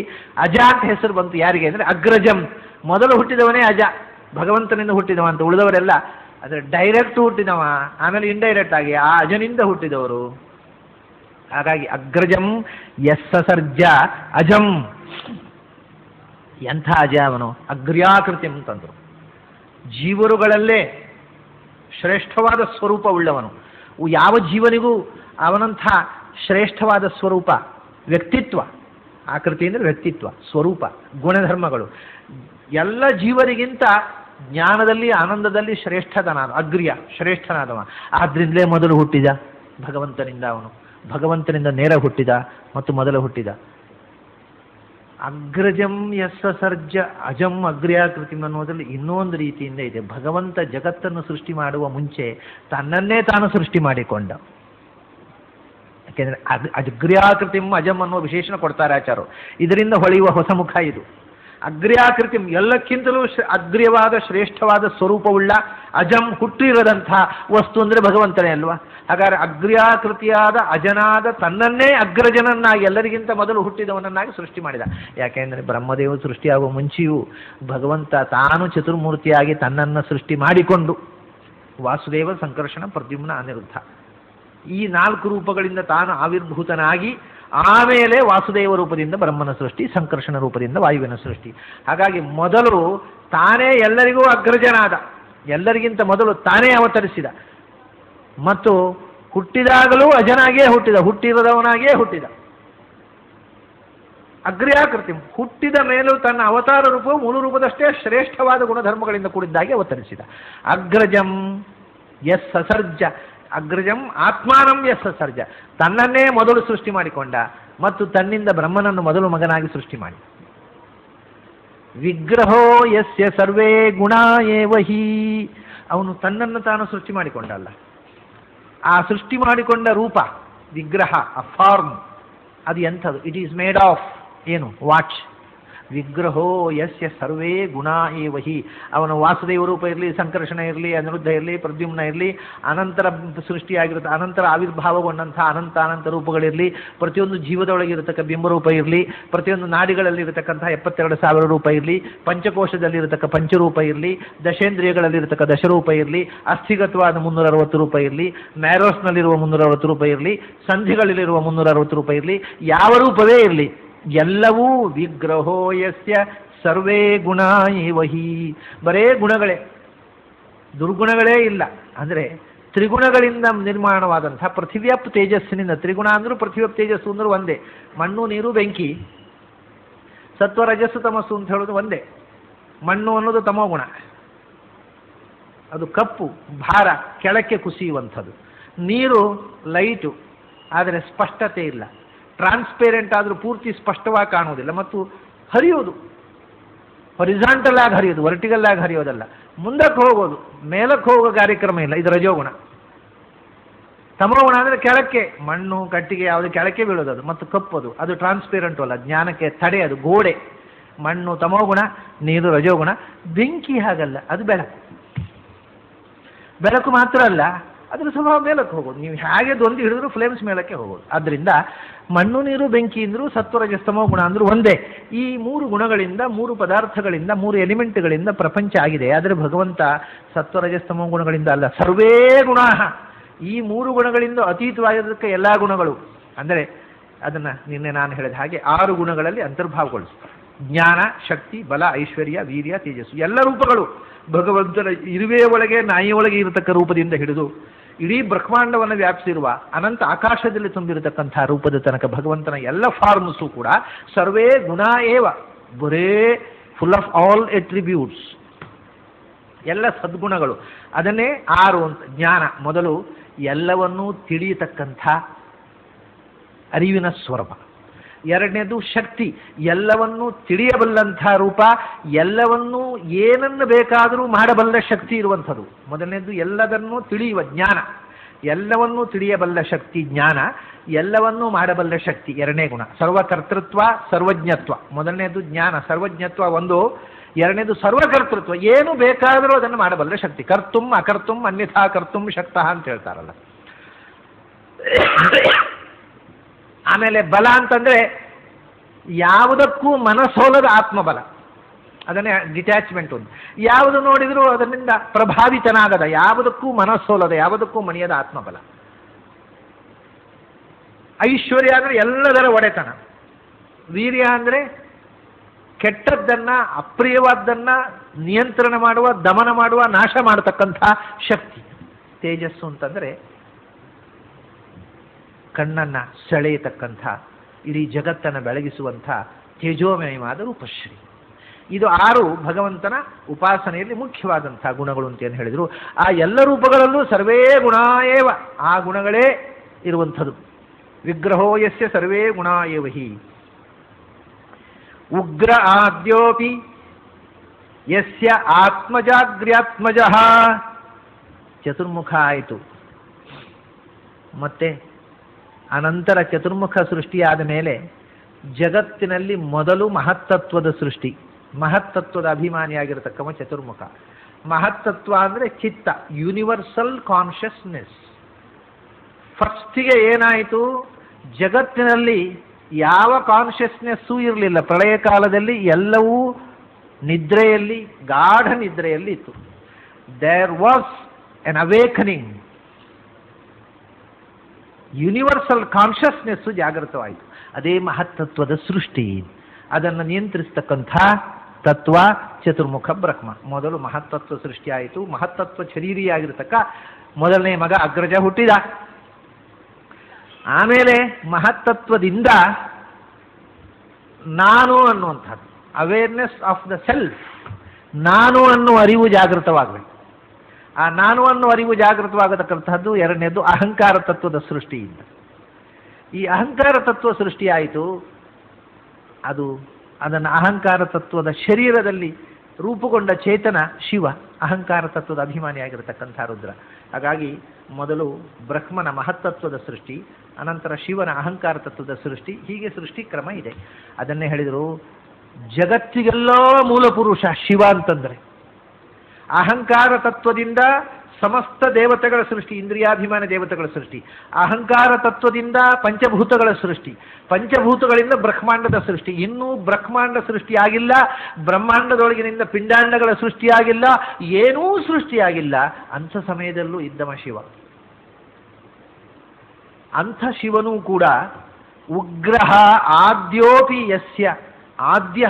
ಅಜ ಅಂತ ಹೆಸರು ಬಂತು ಯಾರಿಗೆ ಅಂದರೆ ಅಗ್ರಜಂ, ಮೊದಲು ಹುಟ್ಟಿದವನೇ ಅಜ, ಭಗವಂತನಿಂದ ಹುಟ್ಟಿದವ ಅಂತ. ಉಳಿದವರೆಲ್ಲ ಅಂದರೆ ಡೈರೆಕ್ಟ್ ಹುಟ್ಟಿದವ, ಆಮೇಲೆ ಇಂಡೈರೆಕ್ಟ್ ಆಗಿ ಆ ಅಜನಿಂದ ಹುಟ್ಟಿದವರು. ಹಾಗಾಗಿ ಅಗ್ರಜಂ ಯಸ್ಸರ್ಜ ಅಜಂ. ಎಂಥ ಅಜ ಅವನು, ಅಗ್ರ್ಯಾಕೃತಿ ಅಂತಂದರು. ಜೀವರುಗಳಲ್ಲೇ ಶ್ರೇಷ್ಠವಾದ ಸ್ವರೂಪವುಳ್ಳವನು. ಯಾವ ಜೀವನಿಗೂ ಅವನಂಥ ಶ್ರೇಷ್ಠವಾದ ಸ್ವರೂಪ, ವ್ಯಕ್ತಿತ್ವ. ಆಕೃತಿ ಅಂದರೆ ವ್ಯಕ್ತಿತ್ವ, ಸ್ವರೂಪ, ಗುಣಧರ್ಮಗಳು ಎಲ್ಲ ಜೀವರಿಗಿಂತ ಜ್ಞಾನದಲ್ಲಿ ಆನಂದದಲ್ಲಿ ಅಗ್ರ್ಯ ಶ್ರೇಷ್ಠನಾದವ. ಆದ್ರಿಂದಲೇ ಮೊದಲು ಹುಟ್ಟಿದ ಭಗವಂತನಿಂದ, ಅವನು ಭಗವಂತನಿಂದ ನೇರ ಹುಟ್ಟಿದ ಮತ್ತು ಮೊದಲು ಹುಟ್ಟಿದ. ಅಗ್ರಜಂ ಯಸ್ಸರ್ಜ ಅಜಂ ಅಗ್ರ್ಯಾಕೃತಿ ಅನ್ನೋದ್ರಲ್ಲಿ ಇನ್ನೊಂದು ರೀತಿಯಿಂದ ಇದೆ. ಭಗವಂತ ಜಗತ್ತನ್ನು ಸೃಷ್ಟಿ ಮಾಡುವ ಮುಂಚೆ ತನ್ನನ್ನೇ ತಾನು ಸೃಷ್ಟಿ ಮಾಡಿಕೊಂಡ. ಯಾಕೆಂದರೆ ಅಗ್ರ್ಯಾಕೃತಿಂ ಅಜಂ ಅನ್ನುವ ವಿಶೇಷಣ ಕೊಡ್ತಾರೆ ಆಚಾರ್ಯರು. ಇದರಿಂದ ಹೊಳೆಯುವ ಹೊಸ ಮುಖ ಇದು. ಅಗ್ರ್ಯಾಕೃತಿಂ ಎಲ್ಲಕ್ಕಿಂತಲೂ ಅಗ್ರ್ಯವಾದ ಶ್ರೇಷ್ಠವಾದ ಸ್ವರೂಪವುಳ್ಳ, ಅಜಂ ಹುಟ್ಟಿರದಂಥ ವಸ್ತು ಅಂದರೆ ಭಗವಂತನೇ ಅಲ್ವಾ. ಹಾಗಾದರೆ ಅಗ್ರ್ಯಾಕೃತಿಯಾದ ಅಜನಾದ ತನ್ನನ್ನೇ ಅಗ್ರಜನನ್ನಾಗಿ ಎಲ್ಲರಿಗಿಂತ ಮೊದಲು ಹುಟ್ಟಿದವನನ್ನಾಗಿ ಸೃಷ್ಟಿ ಮಾಡಿದ. ಯಾಕೆಂದರೆ ಬ್ರಹ್ಮದೇವ ಸೃಷ್ಟಿಯಾಗುವ ಮುಂಚೆಯೂ ಭಗವಂತ ತಾನು ಚತುರ್ಮೂರ್ತಿಯಾಗಿ ತನ್ನನ್ನು ಸೃಷ್ಟಿ ಮಾಡಿಕೊಂಡು, ವಾಸುದೇವ, ಸಂಕರ್ಷಣ, ಪ್ರದ್ಯುಮ್ನ, ಅನಿರುದ್ಧ, ಈ 4 ರೂಪಗಳಿಂದ ತಾನು ಆವಿರ್ಭೂತನಾಗಿ ಆಮೇಲೆ ವಾಸುದೇವ ರೂಪದಿಂದ ಬ್ರಹ್ಮನ ಸೃಷ್ಟಿ, ಸಂಕರ್ಷಣ ರೂಪದಿಂದ ವಾಯುವಿನ ಸೃಷ್ಟಿ. ಹಾಗಾಗಿ ಮೊದಲು ತಾನೇ ಎಲ್ಲರಿಗೂ ಅಗ್ರಜನಾದ, ಎಲ್ಲರಿಗಿಂತ ಮೊದಲು ತಾನೇ ಅವತರಿಸಿದ ಮತ್ತು ಹುಟ್ಟಿದಾಗಲೂ ಅಜನಾಗಿಯೇ ಹುಟ್ಟಿರದವನಾಗಿಯೇ ಹುಟ್ಟಿದ. ಅಗ್ರ್ಯಾಕೃತಿ ಹುಟ್ಟಿದ ಮೇಲೂ ತನ್ನ ಅವತಾರ ರೂಪವು ಮೂಲ ರೂಪದಷ್ಟೇ ಶ್ರೇಷ್ಠವಾದ ಗುಣಧರ್ಮಗಳಿಂದ ಕೂಡಿದ್ದಾಗಿ ಅವತರಿಸಿದ. ಅಗ್ರಜಂ ಎಸ್ ಸಸರ್ಜ, ಅಗ್ರಜಂ ಆತ್ಮಾನಂ ಎಸ್ ಸಸರ್ಜ, ತನ್ನನ್ನೇ ಮೊದಲು ಸೃಷ್ಟಿ ಮಾಡಿಕೊಂಡ ಮತ್ತು ತನ್ನಿಂದ ಬ್ರಹ್ಮನನ್ನು ಮೊದಲು ಮಗನಾಗಿ ಸೃಷ್ಟಿ ಮಾಡಿ. ವಿಗ್ರಹೋ ಯಸ್ಯ ಸರ್ವೇ ಗುಣ ಏವ ಹಿ, ಅವನು ತನ್ನನ್ನು ತಾನು ಸೃಷ್ಟಿ ಮಾಡಿಕೊಂಡಲ್ಲ, ಆ ಸೃಷ್ಟಿ ಮಾಡಿಕೊಂಡ ರೂಪ ವಿಗ್ರಹ, ಆ ಫಾರ್ಮ್, ಅದು ಎಂಥದ್ದು? ಇಟ್ ಈಸ್ ಮೇಡ್ ಆಫ್ ಏನು? ವಾಚ್. ವಿಗ್ರಹೋ ಯಸ್ಯ ಸರ್ವೇ ಗುಣ ಏವಹಿ. ಅವನ ವಾಸುದೇವ ರೂಪ ಇರಲಿ, ಸಂಕರ್ಷಣ ಇರಲಿ, ಅನಿರುದ್ಧ ಇರಲಿ, ಪ್ರದ್ಯುಮ್ನ ಇರಲಿ, ಅನಂತರ ಸೃಷ್ಟಿಯಾಗಿರುತ್ತೆ, ಅನಂತರ ಆವಿರ್ಭಾವಗೊಂಡಂತಹ ಅನಂತ ರೂಪಗಳಿರಲಿ, ಪ್ರತಿಯೊಂದು ಜೀವದೊಳಗಿರತಕ್ಕ ಬಿಂಬರೂಪ ಇರಲಿ, ಪ್ರತಿಯೊಂದು ನಾಡಿಗಳಲ್ಲಿ ಇರತಕ್ಕಂತಹ 72,000 ರೂಪ ಇರಲಿ, ಪಂಚಕೋಶದಲ್ಲಿರತಕ್ಕ ಪಂಚರೂಪ ಇರಲಿ, ದಶೇಂದ್ರಿಯಗಳಲ್ಲಿರತಕ್ಕ ದಶರೂಪ ಇರಲಿ, ಅಸ್ಥಿಗತವಾದ 360 ರೂಪ ಇರಲಿ, ಮ್ಯಾರೋಸ್ನಲ್ಲಿರುವ 360 ರೂಪ ಇರಲಿ, ಸಂಧಿಗಳಲ್ಲಿರುವ 360 ರೂಪ ಇರಲಿ, ಯಾವ ರೂಪವೇ ಇರಲಿ, ಎಲ್ಲವೂ ವಿಗ್ರಹೋ ಯಸ್ಯ ಸರ್ವೇ ಗುಣ ಏವಹಿ. ಬರೇ ಗುಣಗಳೇ, ದುರ್ಗುಣಗಳೇ ಇಲ್ಲ. ಅಂದರೆ ತ್ರಿಗುಣಗಳಿಂದ ನಿರ್ಮಾಣವಾದಂತಹ ಪೃಥಿವ್ಯಾಪ್ ತೇಜಸ್ಸಿನಿಂದ, ತ್ರಿಗುಣ ಅಂದರೂ ಪೃಥಿವ್ಯಾಪ್ ತೇಜಸ್ಸು ಅಂದರೂ ಒಂದೇ, ಮಣ್ಣು ನೀರು ಬೆಂಕಿ, ಸತ್ವ ರಜಸ್ಸು ತಮಸ್ಸು ಅಂತ ಹೇಳೋದು ಒಂದೇ. ಮಣ್ಣು ಅನ್ನೋದು ತಮೋಗುಣ, ಅದು ಕಪ್ಪು ಭಾರ ಕೆಳಕ್ಕೆ ಕುಸಿಯುವಂಥದ್ದು. ನೀರು ಲೈಟು, ಆದರೆ ಸ್ಪಷ್ಟತೆ ಇಲ್ಲ, ಟ್ರಾನ್ಸ್ಪೇರೆಂಟ್ ಆದರೂ ಪೂರ್ತಿ ಸ್ಪಷ್ಟವಾಗಿ ಕಾಣುವುದಿಲ್ಲ, ಮತ್ತು ಹರಿಯೋದು ಹೊರಿಜಾಂಟಲ್ ಆಗಿ ಹರಿಯೋದು, ವರ್ಟಿಕಲ್ ಆಗಿ ಹರಿಯೋದಲ್ಲ, ಮುಂದಕ್ಕೆ ಹೋಗೋದು, ಮೇಲಕ್ಕೆ ಹೋಗೋ ಕಾರ್ಯಕ್ರಮ ಇಲ್ಲ. ಇದು ರಜೋಗುಣ. ತಮೋಗುಣ ಅಂದರೆ ಕೆಳಕ್ಕೆ, ಮಣ್ಣು ಕಟ್ಟಿಗೆ ಯಾವುದು ಕೆಳಕ್ಕೆ ಬೀಳೋದು, ಮತ್ತು ಕಪ್ಪದು, ಅದು ಟ್ರಾನ್ಸ್ಪೇರೆಂಟು ಅಲ್ಲ, ಜ್ಞಾನಕ್ಕೆ ತಡೆ, ಅದು ಗೋಡೆ. ಮಣ್ಣು ತಮೋಗುಣ, ನೀರು ರಜೋಗುಣ. ಬೆಂಕಿ ಹಾಗಲ್ಲ, ಅದು ಬೆಳಕು. ಬೆಳಕು ಮಾತ್ರ ಅಲ್ಲ, ಅದರ ಸ್ವಭಾವ ಮೇಲಕ್ಕೆ ಹೋಗೋದು. ನೀವು ಹೇಗೆ ದೊಂದು ಹಿಡಿದ್ರು ಫ್ಲೇಮ್ಸ್ ಮೇಲಕ್ಕೆ ಹೋಗೋದು. ಆದ್ದರಿಂದ ಮಣ್ಣು ನೀರು ಬೆಂಕಿ ಅಂದರೂ ಸತ್ವರಜಸ್ತಮೋ ಗುಣ ಅಂದರೂ ಒಂದೇ. ಈ 3 ಗುಣಗಳಿಂದ, 3 ಪದಾರ್ಥಗಳಿಂದ, 3 ಎಲಿಮೆಂಟ್ಗಳಿಂದ ಪ್ರಪಂಚ ಆಗಿದೆ. ಆದರೆ ಭಗವಂತ ಸತ್ವರಜಸ್ತಮೋ ಗುಣಗಳಿಂದ ಅಲ್ಲ, ಸರ್ವೇ ಗುಣ. ಈ 3 ಗುಣಗಳಿಂದ ಅತೀತವಾಗಿರೋದಕ್ಕೆ ಎಲ್ಲ ಗುಣಗಳು. ಅಂದರೆ ಅದನ್ನು ನಿನ್ನೆ ನಾನು ಹೇಳಿದ ಹಾಗೆ 6 ಗುಣಗಳಲ್ಲಿ ಅಂತರ್ಭಾವಗೊಳಿಸ್ತಾರೆ. ಜ್ಞಾನ, ಶಕ್ತಿ, ಬಲ, ಐಶ್ವರ್ಯ, ವೀರ್ಯ, ತೇಜಸ್ಸು, ಎಲ್ಲ ರೂಪಗಳು ಭಗವಂತನ ಇರುವೆಯ ಒಳಗೆ, ನಾಯಿಯ ಒಳಗೆ ಇರತಕ್ಕ ರೂಪದಿಂದ ಹಿಡಿದು ಇಡೀ ಬ್ರಹ್ಮಾಂಡವನ್ನು ವ್ಯಾಪಿಸಿರುವ ಅನಂತ ಆಕಾಶದಲ್ಲಿ ತುಂಬಿರತಕ್ಕಂಥ ರೂಪದ ತನಕ ಭಗವಂತನ ಎಲ್ಲ ಫಾರ್ಮ್ಸು ಕೂಡ ಸರ್ವೇ ಗುಣ ಏವ, ಬರೇ ಫುಲ್ ಆಫ್ ಆಲ್ ಎಟ್ರಿಬ್ಯೂಟ್ಸ್, ಎಲ್ಲ ಸದ್ಗುಣಗಳು. ಅದನ್ನೇ 6 ಅಂತ. ಜ್ಞಾನ ಮೊದಲು ಎಲ್ಲವನ್ನೂ ತಿಳಿಯತಕ್ಕಂಥ ಅರಿವಿನ ಸ್ವರೂಪ. ಎರಡನೇದು ಶಕ್ತಿ, ಎಲ್ಲವನ್ನೂ ತಿಳಿಯಬಲ್ಲಂಥ ರೂಪ, ಎಲ್ಲವನ್ನೂ ಏನನ್ನು ಬೇಕಾದರೂ ಮಾಡಬಲ್ಲ ಶಕ್ತಿ ಇರುವಂಥದ್ದು. ಮೊದಲನೇದು ಎಲ್ಲದನ್ನೂ ತಿಳಿಯುವ ಜ್ಞಾನ, ಎಲ್ಲವನ್ನೂ ತಿಳಿಯಬಲ್ಲ ಶಕ್ತಿ ಜ್ಞಾನ, ಎಲ್ಲವನ್ನೂ ಮಾಡಬಲ್ಲ ಶಕ್ತಿ ಎರಡನೇ ಗುಣ. ಸರ್ವಕರ್ತೃತ್ವ, ಸರ್ವಜ್ಞತ್ವ. ಮೊದಲನೇದು ಜ್ಞಾನ, ಸರ್ವಜ್ಞತ್ವ ಒಂದು. ಎರಡನೇದು ಸರ್ವಕರ್ತೃತ್ವ, ಏನು ಬೇಕಾದರೂ ಅದನ್ನು ಮಾಡಬಲ್ಲ ಶಕ್ತಿ. ಕರ್ತುಂ ಅಕರ್ತುಂ ಅನ್ಯಥಾ ಕರ್ತುಂ ಶಕ್ತಃ ಅಂತ ಹೇಳ್ತಾರಲ್ಲ. ಆಮೇಲೆ ಬಲ ಅಂತಂದರೆ ಯಾವುದಕ್ಕೂ ಮನಸೋಲದ ಆತ್ಮಬಲ, ಅದನ್ನೇ ಡಿಟ್ಯಾಚ್ಮೆಂಟ್ ಒಂದು. ಯಾವುದು ನೋಡಿದರೂ ಅದರಿಂದ ಪ್ರಭಾವಿತನಾಗದ, ಯಾವುದಕ್ಕೂ ಮನಸೋಲದ, ಯಾವುದಕ್ಕೂ ಮಣಿಯದ ಆತ್ಮಬಲ. ಐಶ್ವರ್ಯ ಅಂದರೆ ಎಲ್ಲದರ ಒಡೆತನ. ವೀರ್ಯ ಅಂದರೆ ಕೆಟ್ಟದ್ದನ್ನು, ಅಪ್ರಿಯವಾದ್ದನ್ನು ನಿಯಂತ್ರಣ ಮಾಡುವ, ದಮನ ಮಾಡುವ, ನಾಶ ಮಾಡತಕ್ಕಂಥ ಶಕ್ತಿ. ತೇಜಸ್ಸು ಅಂತಂದರೆ ಕಣ್ಣನ್ನು ಸೆಳೆಯತಕ್ಕಂಥ, ಇಡೀ ಜಗತ್ತನ್ನು ಬೆಳಗಿಸುವಂಥ ತೇಜೋಮಯವಾದ ರೂಪಶ್ರೀ. ಇದು 6 ಭಗವಂತನ ಉಪಾಸನೆಯಲ್ಲಿ ಮುಖ್ಯವಾದಂಥ ಗುಣಗಳು ಅಂತೇನು ಹೇಳಿದರು. ಆ ಎಲ್ಲ ರೂಪಗಳಲ್ಲೂ ಸರ್ವೇ ಗುಣ ಏವ, ಆ ಗುಣಗಳೇ ಇರುವಂಥದ್ದು. ವಿಗ್ರಹೋ ಯಸ್ಯ ಸರ್ವೇ ಗುಣ ಏವಹಿ. ಉಗ್ರ ಆದ್ಯೋಪಿ ಯಸ್ಯ ಆತ್ಮಜಾಗ್ರ್ಯಾತ್ಮಜಃ. ಚತುರ್ಮುಖ ಆಯಿತು. ಮತ್ತೆ ಅನಂತರ ಚತುರ್ಮುಖ ಸೃಷ್ಟಿಯಾದ ಮೇಲೆ ಜಗತ್ತಿನಲ್ಲಿ ಮೊದಲು ಮಹತ್ತತ್ವದ ಸೃಷ್ಟಿ, ಮಹತ್ತತ್ವದ ಅಭಿಮಾನಿಯಾಗಿರತಕ್ಕವ ಚತುರ್ಮುಖ. ಮಹತ್ತತ್ವ ಅಂದರೆ ಚಿತ್ತ, ಯೂನಿವರ್ಸಲ್ ಕಾನ್ಷಿಯಸ್ನೆಸ್. ಫಸ್ಟಿಗೆ ಏನಾಯಿತು, ಜಗತ್ತಿನಲ್ಲಿ ಯಾವ ಕಾನ್ಷಿಯಸ್ನೆಸ್ಸೂ ಇರಲಿಲ್ಲ. ಪ್ರಳಯ ಕಾಲದಲ್ಲಿ ಎಲ್ಲವೂ ನಿದ್ರೆಯಲ್ಲಿ, ಗಾಢ ನಿದ್ರೆಯಲ್ಲಿ ಇತ್ತು. There was an awakening, universal consciousness ಜಾಗೃತವಾಯಿತು. ಅದೇ ಮಹತ್ತತ್ವದ ಸೃಷ್ಟಿ. ಅದನ್ನು ನಿಯಂತ್ರಿಸ್ತಕ್ಕಂಥ ತತ್ವ ಚತುರ್ಮುಖ ಬ್ರಹ್ಮ. ಮೊದಲು ಮಹತ್ತತ್ವ ಸೃಷ್ಟಿಯಾಯಿತು. ಮಹತ್ತತ್ವ ಶರೀರಿಯಾಗಿರ್ತಕ್ಕ ಮೊದಲನೇ ಮಗ ಅಗ್ರಜ ಹುಟ್ಟಿದ. ಆಮೇಲೆ ಮಹತ್ತತ್ವದಿಂದ ನಾನು ಅನ್ನುವಂಥದ್ದು, ಅವೇರ್ನೆಸ್ ಆಫ್ ದ ಸೆಲ್ಫ್, ನಾನು ಅನ್ನುವ ಅರಿವು ಜಾಗೃತವಾಗಬೇಕು. ಆ ನಾನು ಅನ್ನುವ ಅರಿವು ಜಾಗೃತವಾಗತಕ್ಕಂಥದ್ದು ಎರಡನೇದು ಅಹಂಕಾರ ತತ್ವದ ಸೃಷ್ಟಿಯಿಂದ. ಈ ಅಹಂಕಾರ ತತ್ವ ಸೃಷ್ಟಿಯಾಯಿತು. ಅದನ್ನು ಅಹಂಕಾರ ತತ್ವದ ಶರೀರದಲ್ಲಿ ರೂಪುಗೊಂಡ ಚೇತನ ಶಿವ, ಅಹಂಕಾರ ತತ್ವದ ಅಭಿಮಾನಿಯಾಗಿರತಕ್ಕಂಥ ರುದ್ರ. ಹಾಗಾಗಿ ಮೊದಲು ಬ್ರಹ್ಮನ ಮಹತ್ತತ್ವದ ಸೃಷ್ಟಿ, ಅನಂತರ ಶಿವನ ಅಹಂಕಾರ ತತ್ವದ ಸೃಷ್ಟಿ, ಹೀಗೆ ಸೃಷ್ಟಿ ಕ್ರಮ ಇದೆ. ಅದನ್ನೇ ಹೇಳಿದರು ಜಗತ್ತಿಗೆಲ್ಲೋ ಮೂಲ ಪುರುಷ ಶಿವ ಅಂತಂದರೆ. ಅಹಂಕಾರ ತತ್ವದಿಂದ ಸಮಸ್ತ ದೇವತೆಗಳ ಸೃಷ್ಟಿ, ಇಂದ್ರಿಯಾಭಿಮಾನ ದೇವತೆಗಳ ಸೃಷ್ಟಿ. ಅಹಂಕಾರ ತತ್ವದಿಂದ ಪಂಚಭೂತಗಳ ಸೃಷ್ಟಿ, ಪಂಚಭೂತಗಳಿಂದ ಬ್ರಹ್ಮಾಂಡದ ಸೃಷ್ಟಿ. ಇನ್ನೂ ಬ್ರಹ್ಮಾಂಡ ಸೃಷ್ಟಿಯಾಗಿಲ್ಲ, ಬ್ರಹ್ಮಾಂಡದೊಳಗಿನಿಂದ ಪಿಂಡಾಂಡಗಳ ಸೃಷ್ಟಿಯಾಗಿಲ್ಲ, ಏನೂ ಸೃಷ್ಟಿಯಾಗಿಲ್ಲ. ಅಂಥ ಸಮಯದಲ್ಲೂ ಇದ್ದವ ಶಿವ. ಅಂಥ ಶಿವನೂ ಕೂಡ ಉಗ್ರಹ ಆದ್ಯೋಪಿ ಯಸ್ಯ, ಆದ್ಯ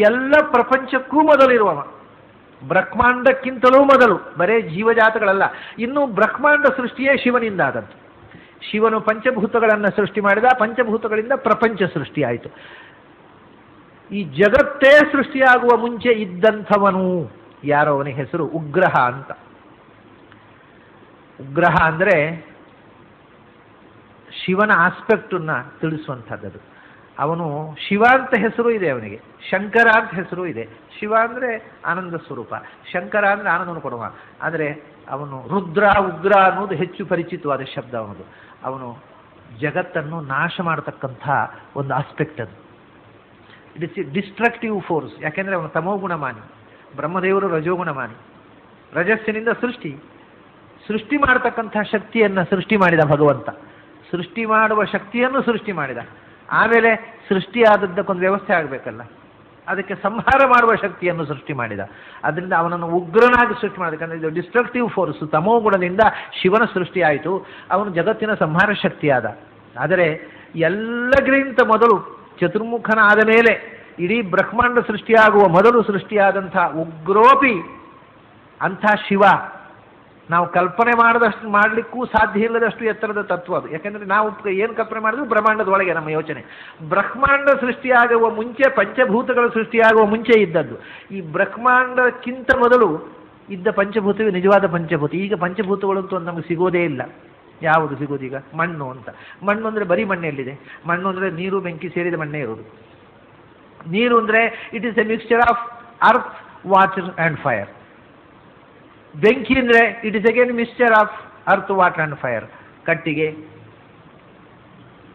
ಎಲ್ಲ ಪ್ರಪಂಚಕ್ಕೂ ಮೊದಲಿರುವವ, ಬ್ರಹ್ಮಾಂಡಕ್ಕಿಂತಲೂ ಮೊದಲು. ಬರೇ ಜೀವಜಾತಗಳಲ್ಲ, ಇನ್ನು ಬ್ರಹ್ಮಾಂಡ ಸೃಷ್ಟಿಯೇ ಶಿವನಿಂದ ಆದದ್ದು. ಶಿವನು ಪಂಚಭೂತಗಳನ್ನು ಸೃಷ್ಟಿ ಮಾಡಿದ, ಪಂಚಭೂತಗಳಿಂದ ಪ್ರಪಂಚ ಸೃಷ್ಟಿಯಾಯಿತು. ಈ ಜಗತ್ತೇ ಸೃಷ್ಟಿಯಾಗುವ ಮುಂಚೆ ಇದ್ದಂಥವನು ಯಾರೋ, ಅವನ ಹೆಸರು ಉಗ್ರಹ ಅಂತ. ಉಗ್ರಹ ಅಂದರೆ ಶಿವನ ಆಸ್ಪೆಕ್ಟನ್ನು ತಿಳಿಸುವಂಥದ್ದು. ಅವನು ಶಿವ ಅಂತ ಹೆಸರು ಇದೆ ಅವನಿಗೆ, ಶಂಕರ ಅಂತ ಹೆಸರು ಇದೆ. ಶಿವ ಅಂದರೆ ಆನಂದ ಸ್ವರೂಪ, ಶಂಕರ ಅಂದರೆ ಆನಂದವನ್ನು ಕೊಡುವ. ಆದರೆ ಅವನು ರುದ್ರ, ಉಗ್ರ ಅನ್ನೋದು ಹೆಚ್ಚು ಪರಿಚಿತವಾದ ಶಬ್ದ ಅವನದು. ಅವನು ಜಗತ್ತನ್ನು ನಾಶ ಮಾಡತಕ್ಕಂಥ ಒಂದು ಆಸ್ಪೆಕ್ಟ್ ಅದು. It is A destructive force. ಯಾಕೆಂದರೆ ಅವನು ತಮೋಗುಣಮಾನಿ, ಬ್ರಹ್ಮದೇವರು ರಜೋಗುಣಮಾನಿ. ರಜಸ್ಸಿನಿಂದ ಸೃಷ್ಟಿ ಮಾಡತಕ್ಕಂಥ ಶಕ್ತಿಯನ್ನು ಸೃಷ್ಟಿ ಮಾಡಿದ ಭಗವಂತ. ಸೃಷ್ಟಿ ಮಾಡುವ ಶಕ್ತಿಯನ್ನು ಸೃಷ್ಟಿ ಮಾಡಿದ. ಆಮೇಲೆ ಸೃಷ್ಟಿಯಾದದ್ದಕ್ಕೊಂದು ವ್ಯವಸ್ಥೆ ಆಗಬೇಕಲ್ಲ, ಅದಕ್ಕೆ ಸಂಹಾರ ಮಾಡುವ ಶಕ್ತಿಯನ್ನು ಸೃಷ್ಟಿ ಮಾಡಿದ. ಅದರಿಂದ ಅವನನ್ನು ಉಗ್ರನಾಗಿ ಸೃಷ್ಟಿ ಮಾಡಿದ. ಯಾಕಂದರೆ ಇದು ಡಿಸ್ಟ್ರಕ್ಟಿವ್ ಫೋರ್ಸ್, ತಮೋಗುಣದಿಂದ ಶಿವನ ಸೃಷ್ಟಿಯಾಯಿತು. ಅವನು ಜಗತ್ತಿನ ಸಂಹಾರ ಶಕ್ತಿಯಾದ. ಆದರೆ ಎಲ್ಲರಿಗಿಂತ ಮೊದಲು ಚತುರ್ಮುಖನಾದ ಮೇಲೆ, ಇಡೀ ಬ್ರಹ್ಮಾಂಡ ಸೃಷ್ಟಿಯಾಗುವ ಮೊದಲು ಸೃಷ್ಟಿಯಾದಂಥ ಉಗ್ರೋಪಿ ಅಂಥ ಶಿವ ನಾವು ಕಲ್ಪನೆ ಮಾಡಲಿಕ್ಕೂ ಸಾಧ್ಯ ಇಲ್ಲದಷ್ಟು ಎತ್ತರದ ತತ್ವ ಅದು. ಯಾಕೆಂದರೆ ನಾವು ಏನು ಕಲ್ಪನೆ ಮಾಡಿದ್ರೂ ಬ್ರಹ್ಮಾಂಡದೊಳಗೆ ನಮ್ಮ ಯೋಚನೆ. ಬ್ರಹ್ಮಾಂಡ ಸೃಷ್ಟಿಯಾಗುವ ಮುಂಚೆ, ಪಂಚಭೂತಗಳ ಸೃಷ್ಟಿಯಾಗುವ ಮುಂಚೆ ಇದ್ದದ್ದು. ಈ ಬ್ರಹ್ಮಾಂಡಕ್ಕಿಂತ ಮೊದಲು ಇದ್ದ ಪಂಚಭೂತವೇ ನಿಜವಾದ ಪಂಚಭೂತ. ಈಗ ಪಂಚಭೂತಗಳಂತೂ ನಮಗೆ ಸಿಗೋದೇ ಇಲ್ಲ. ಯಾವುದು ಸಿಗೋದೀಗ? ಮಣ್ಣು ಅಂತ. ಮಣ್ಣು ಅಂದರೆ ಬರೀ ಮಣ್ಣೆಲ್ಲಿದೆ? ಮಣ್ಣು ಅಂದರೆ ನೀರು ಬೆಂಕಿ ಸೇರಿದ ಮಣ್ಣೇ ಇರೋದು. ನೀರು ಅಂದರೆ it is A mixture of earth, water and fire. ಬೆಂಕಿ ಅಂದರೆ it is again mixture of earth, water and fire.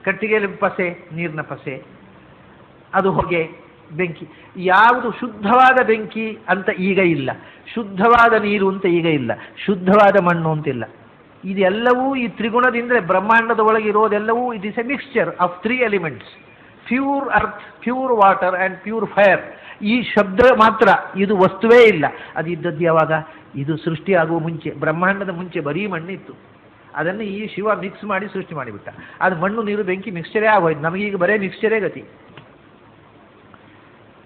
ಕಟ್ಟಿಗೆಯಲ್ಲಿ ಪಸೆ, ನೀರಿನ ಪಸೆ, ಅದು ಹೊಗೆ, ಬೆಂಕಿ. ಯಾವುದು ಶುದ್ಧವಾದ ಬೆಂಕಿ ಅಂತ ಈಗ ಇಲ್ಲ, ಶುದ್ಧವಾದ ನೀರು ಅಂತ ಈಗ ಇಲ್ಲ, ಶುದ್ಧವಾದ ಮಣ್ಣು ಅಂತಿಲ್ಲ. ಇದೆಲ್ಲವೂ ಈ ತ್ರಿಗುಣದಿಂದ ಬ್ರಹ್ಮಾಂಡದ ಒಳಗೆ ಇರೋದೆಲ್ಲವೂ it is a mixture of 3 elements: pure earth, pure water and pure fire. ಈ ಶಬ್ದ ಮಾತ್ರ, ಇದು ವಸ್ತುವೇ ಇಲ್ಲ. ಅದು ಇದ್ದದ್ದು ಯಾವಾಗ? ಇದು ಸೃಷ್ಟಿಯಾಗುವ ಮುಂಚೆ, ಬ್ರಹ್ಮಾಂಡದ ಮುಂಚೆ ಬರೀ ಮಣ್ಣಿತ್ತು. ಅದನ್ನು ಈ ಶಿವ ಮಿಕ್ಸ್ ಮಾಡಿ ಸೃಷ್ಟಿ ಮಾಡಿಬಿಟ್ಟ. ಅದು ಮಣ್ಣು ನೀರು ಬೆಂಕಿ ಮಿಕ್ಸ್ಚರೇ ಆಗೋಯ್ತು. ನಮಗೀಗ ಬರೇ ಮಿಕ್ಸ್ಚರೇ ಗತಿ.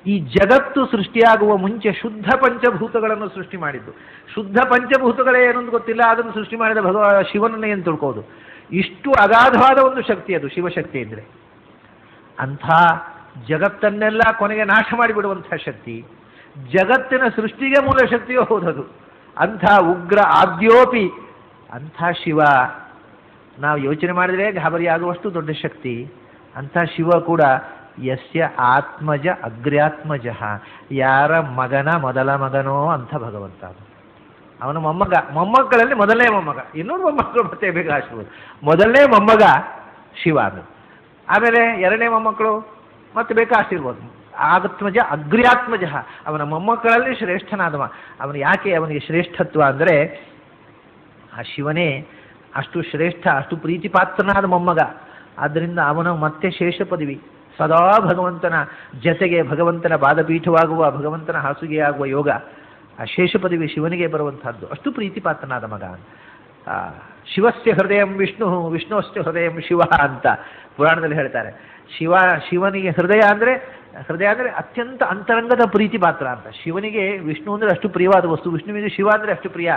ಈ ಜಗತ್ತು ಸೃಷ್ಟಿಯಾಗುವ ಮುಂಚೆ ಶುದ್ಧ ಪಂಚಭೂತಗಳನ್ನು ಸೃಷ್ಟಿ ಮಾಡಿದ್ದು. ಶುದ್ಧ ಪಂಚಭೂತಗಳೇ ಏನೊಂದು ಗೊತ್ತಿಲ್ಲ, ಅದನ್ನು ಸೃಷ್ಟಿ ಮಾಡಿದ ಶಿವನನ್ನೇ ಏನು ತಿಳ್ಕೋದು? ಇಷ್ಟು ಅಗಾಧವಾದ ಒಂದು ಶಕ್ತಿ ಅದು ಶಿವಶಕ್ತಿ ಅಂದರೆ. ಅಂಥ ಜಗತ್ತನ್ನೆಲ್ಲ ಕೊನೆಗೆ ನಾಶ ಮಾಡಿಬಿಡುವಂಥ ಶಕ್ತಿ, ಜಗತ್ತಿನ ಸೃಷ್ಟಿಗೆ ಮೂಲ ಶಕ್ತಿಯೂ ಹೌದದು. ಅಂಥ ಉಗ್ರ ಆದ್ಯೋಪಿ ಅಂಥ ಶಿವ ನಾವು ಯೋಚನೆ ಮಾಡಿದರೆ ಗಾಬರಿ ಆಗುವಷ್ಟು ದೊಡ್ಡ ಶಕ್ತಿ. ಅಂಥ ಶಿವ ಕೂಡ ಯಸ್ಯ ಆತ್ಮಜ ಅಗ್ರ್ಯಾತ್ಮಜ, ಯಾರ ಮಗನ ಮೊದಲ ಮಗನೋ ಅಂಥ ಭಗವಂತ. ಅವನ ಮೊಮ್ಮಕ್ಕಳಲ್ಲಿ ಮೊದಲನೇ ಮೊಮ್ಮಗ. ಇನ್ನೊಂದು ಮೊಮ್ಮಕ್ಕಳು ಮತ್ತೆ ಬೇಕಾಗ್ಬೋದು. ಮೊದಲನೇ ಮೊಮ್ಮಗ ಶಿವ ಅದು. ಆಮೇಲೆ ಎರಡನೇ ಮೊಮ್ಮಕ್ಕಳು ಮತ್ತೆ ಬೇಕಾಷ್ಟಿರ್ಬೋದು. ಆತ್ಮಜ ಅಗ್ರ್ಯಾತ್ಮಜ, ಅವನ ಮೊಮ್ಮಕ್ಕಳಲ್ಲಿ ಶ್ರೇಷ್ಠನಾದವ. ಅವನು ಯಾಕೆ ಅವನಿಗೆ ಶ್ರೇಷ್ಠತ್ವ ಅಂದರೆ, ಆ ಶಿವನೇ ಅಷ್ಟು ಶ್ರೇಷ್ಠ, ಅಷ್ಟು ಪ್ರೀತಿಪಾತ್ರನಾದ ಮೊಮ್ಮಗ. ಆದ್ದರಿಂದ ಅವನು ಮತ್ತೆ ಶೇಷ ಪದವಿ, ಸದಾ ಭಗವಂತನ ಜತೆಗೆ, ಭಗವಂತನ ಪಾದಪೀಠವಾಗುವ, ಭಗವಂತನ ಹಾಸುಗೆಯಾಗುವ ಯೋಗ, ಆ ಶೇಷ ಪದವಿ ಶಿವನಿಗೆ ಬರುವಂತಹದ್ದು. ಅಷ್ಟು ಪ್ರೀತಿಪಾತ್ರನಾದ ಮಗ. ಶಿವಸ್ಯ ಹೃದಯ ವಿಷ್ಣು, ವಿಷ್ಣುವಸ್ಯ ಹೃದಯ ಶಿವ ಅಂತ ಪುರಾಣದಲ್ಲಿ ಹೇಳ್ತಾರೆ. ಶಿವನಿಗೆ ಹೃದಯ ಅಂದರೆ ಅತ್ಯಂತ ಅಂತರಂಗದ ಪ್ರೀತಿ ಪಾತ್ರ ಅಂತ. ಶಿವನಿಗೆ ವಿಷ್ಣು ಅಂದರೆ ಅಷ್ಟು ಪ್ರಿಯವಾದ ವಸ್ತು, ವಿಷ್ಣುವಿಗೆ ಶಿವ ಅಂದರೆ ಅಷ್ಟು ಪ್ರಿಯ.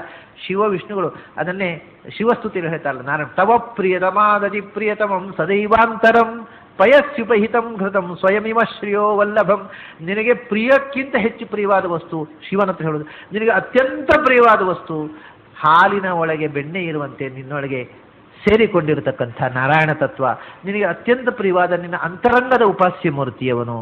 ಶಿವ ವಿಷ್ಣುಗಳು ಅದನ್ನೇ ಶಿವಸ್ತುತಿಯಲ್ಲಿ ಹೇಳ್ತಾರಲ್ಲ, ನಾರಾಯಣ ತವ ಪ್ರಿಯತಮಾದಜಿ ಪ್ರಿಯತಮಂ ಸದೈವಾಂತರಂ ಪಯಸ್ಯುಪಹಿತಂ ಘೃತಂ ಸ್ವಯಮಿವ ಶ್ರೇಯೋ ವಲ್ಲಭಂ. ನಿನಗೆ ಪ್ರಿಯಕ್ಕಿಂತ ಹೆಚ್ಚು ಪ್ರಿಯವಾದ ವಸ್ತು ಶಿವನ ಹತ್ರ ಹೇಳೋದು. ನಿನಗೆ ಅತ್ಯಂತ ಪ್ರಿಯವಾದ ವಸ್ತು ಹಾಲಿನ ಒಳಗೆ ಬೆಣ್ಣೆ ಇರುವಂತೆ ನಿನ್ನೊಳಗೆ ಸೇರಿಕೊಂಡಿರತಕ್ಕಂಥ ನಾರಾಯಣ ತತ್ವ. ನಿನಗೆ ಅತ್ಯಂತ ಪ್ರಿಯವಾದ ನಿನ್ನ ಅಂತರಂಗದ ಉಪಾಸ್ಯ ಮೂರ್ತಿಯವನು.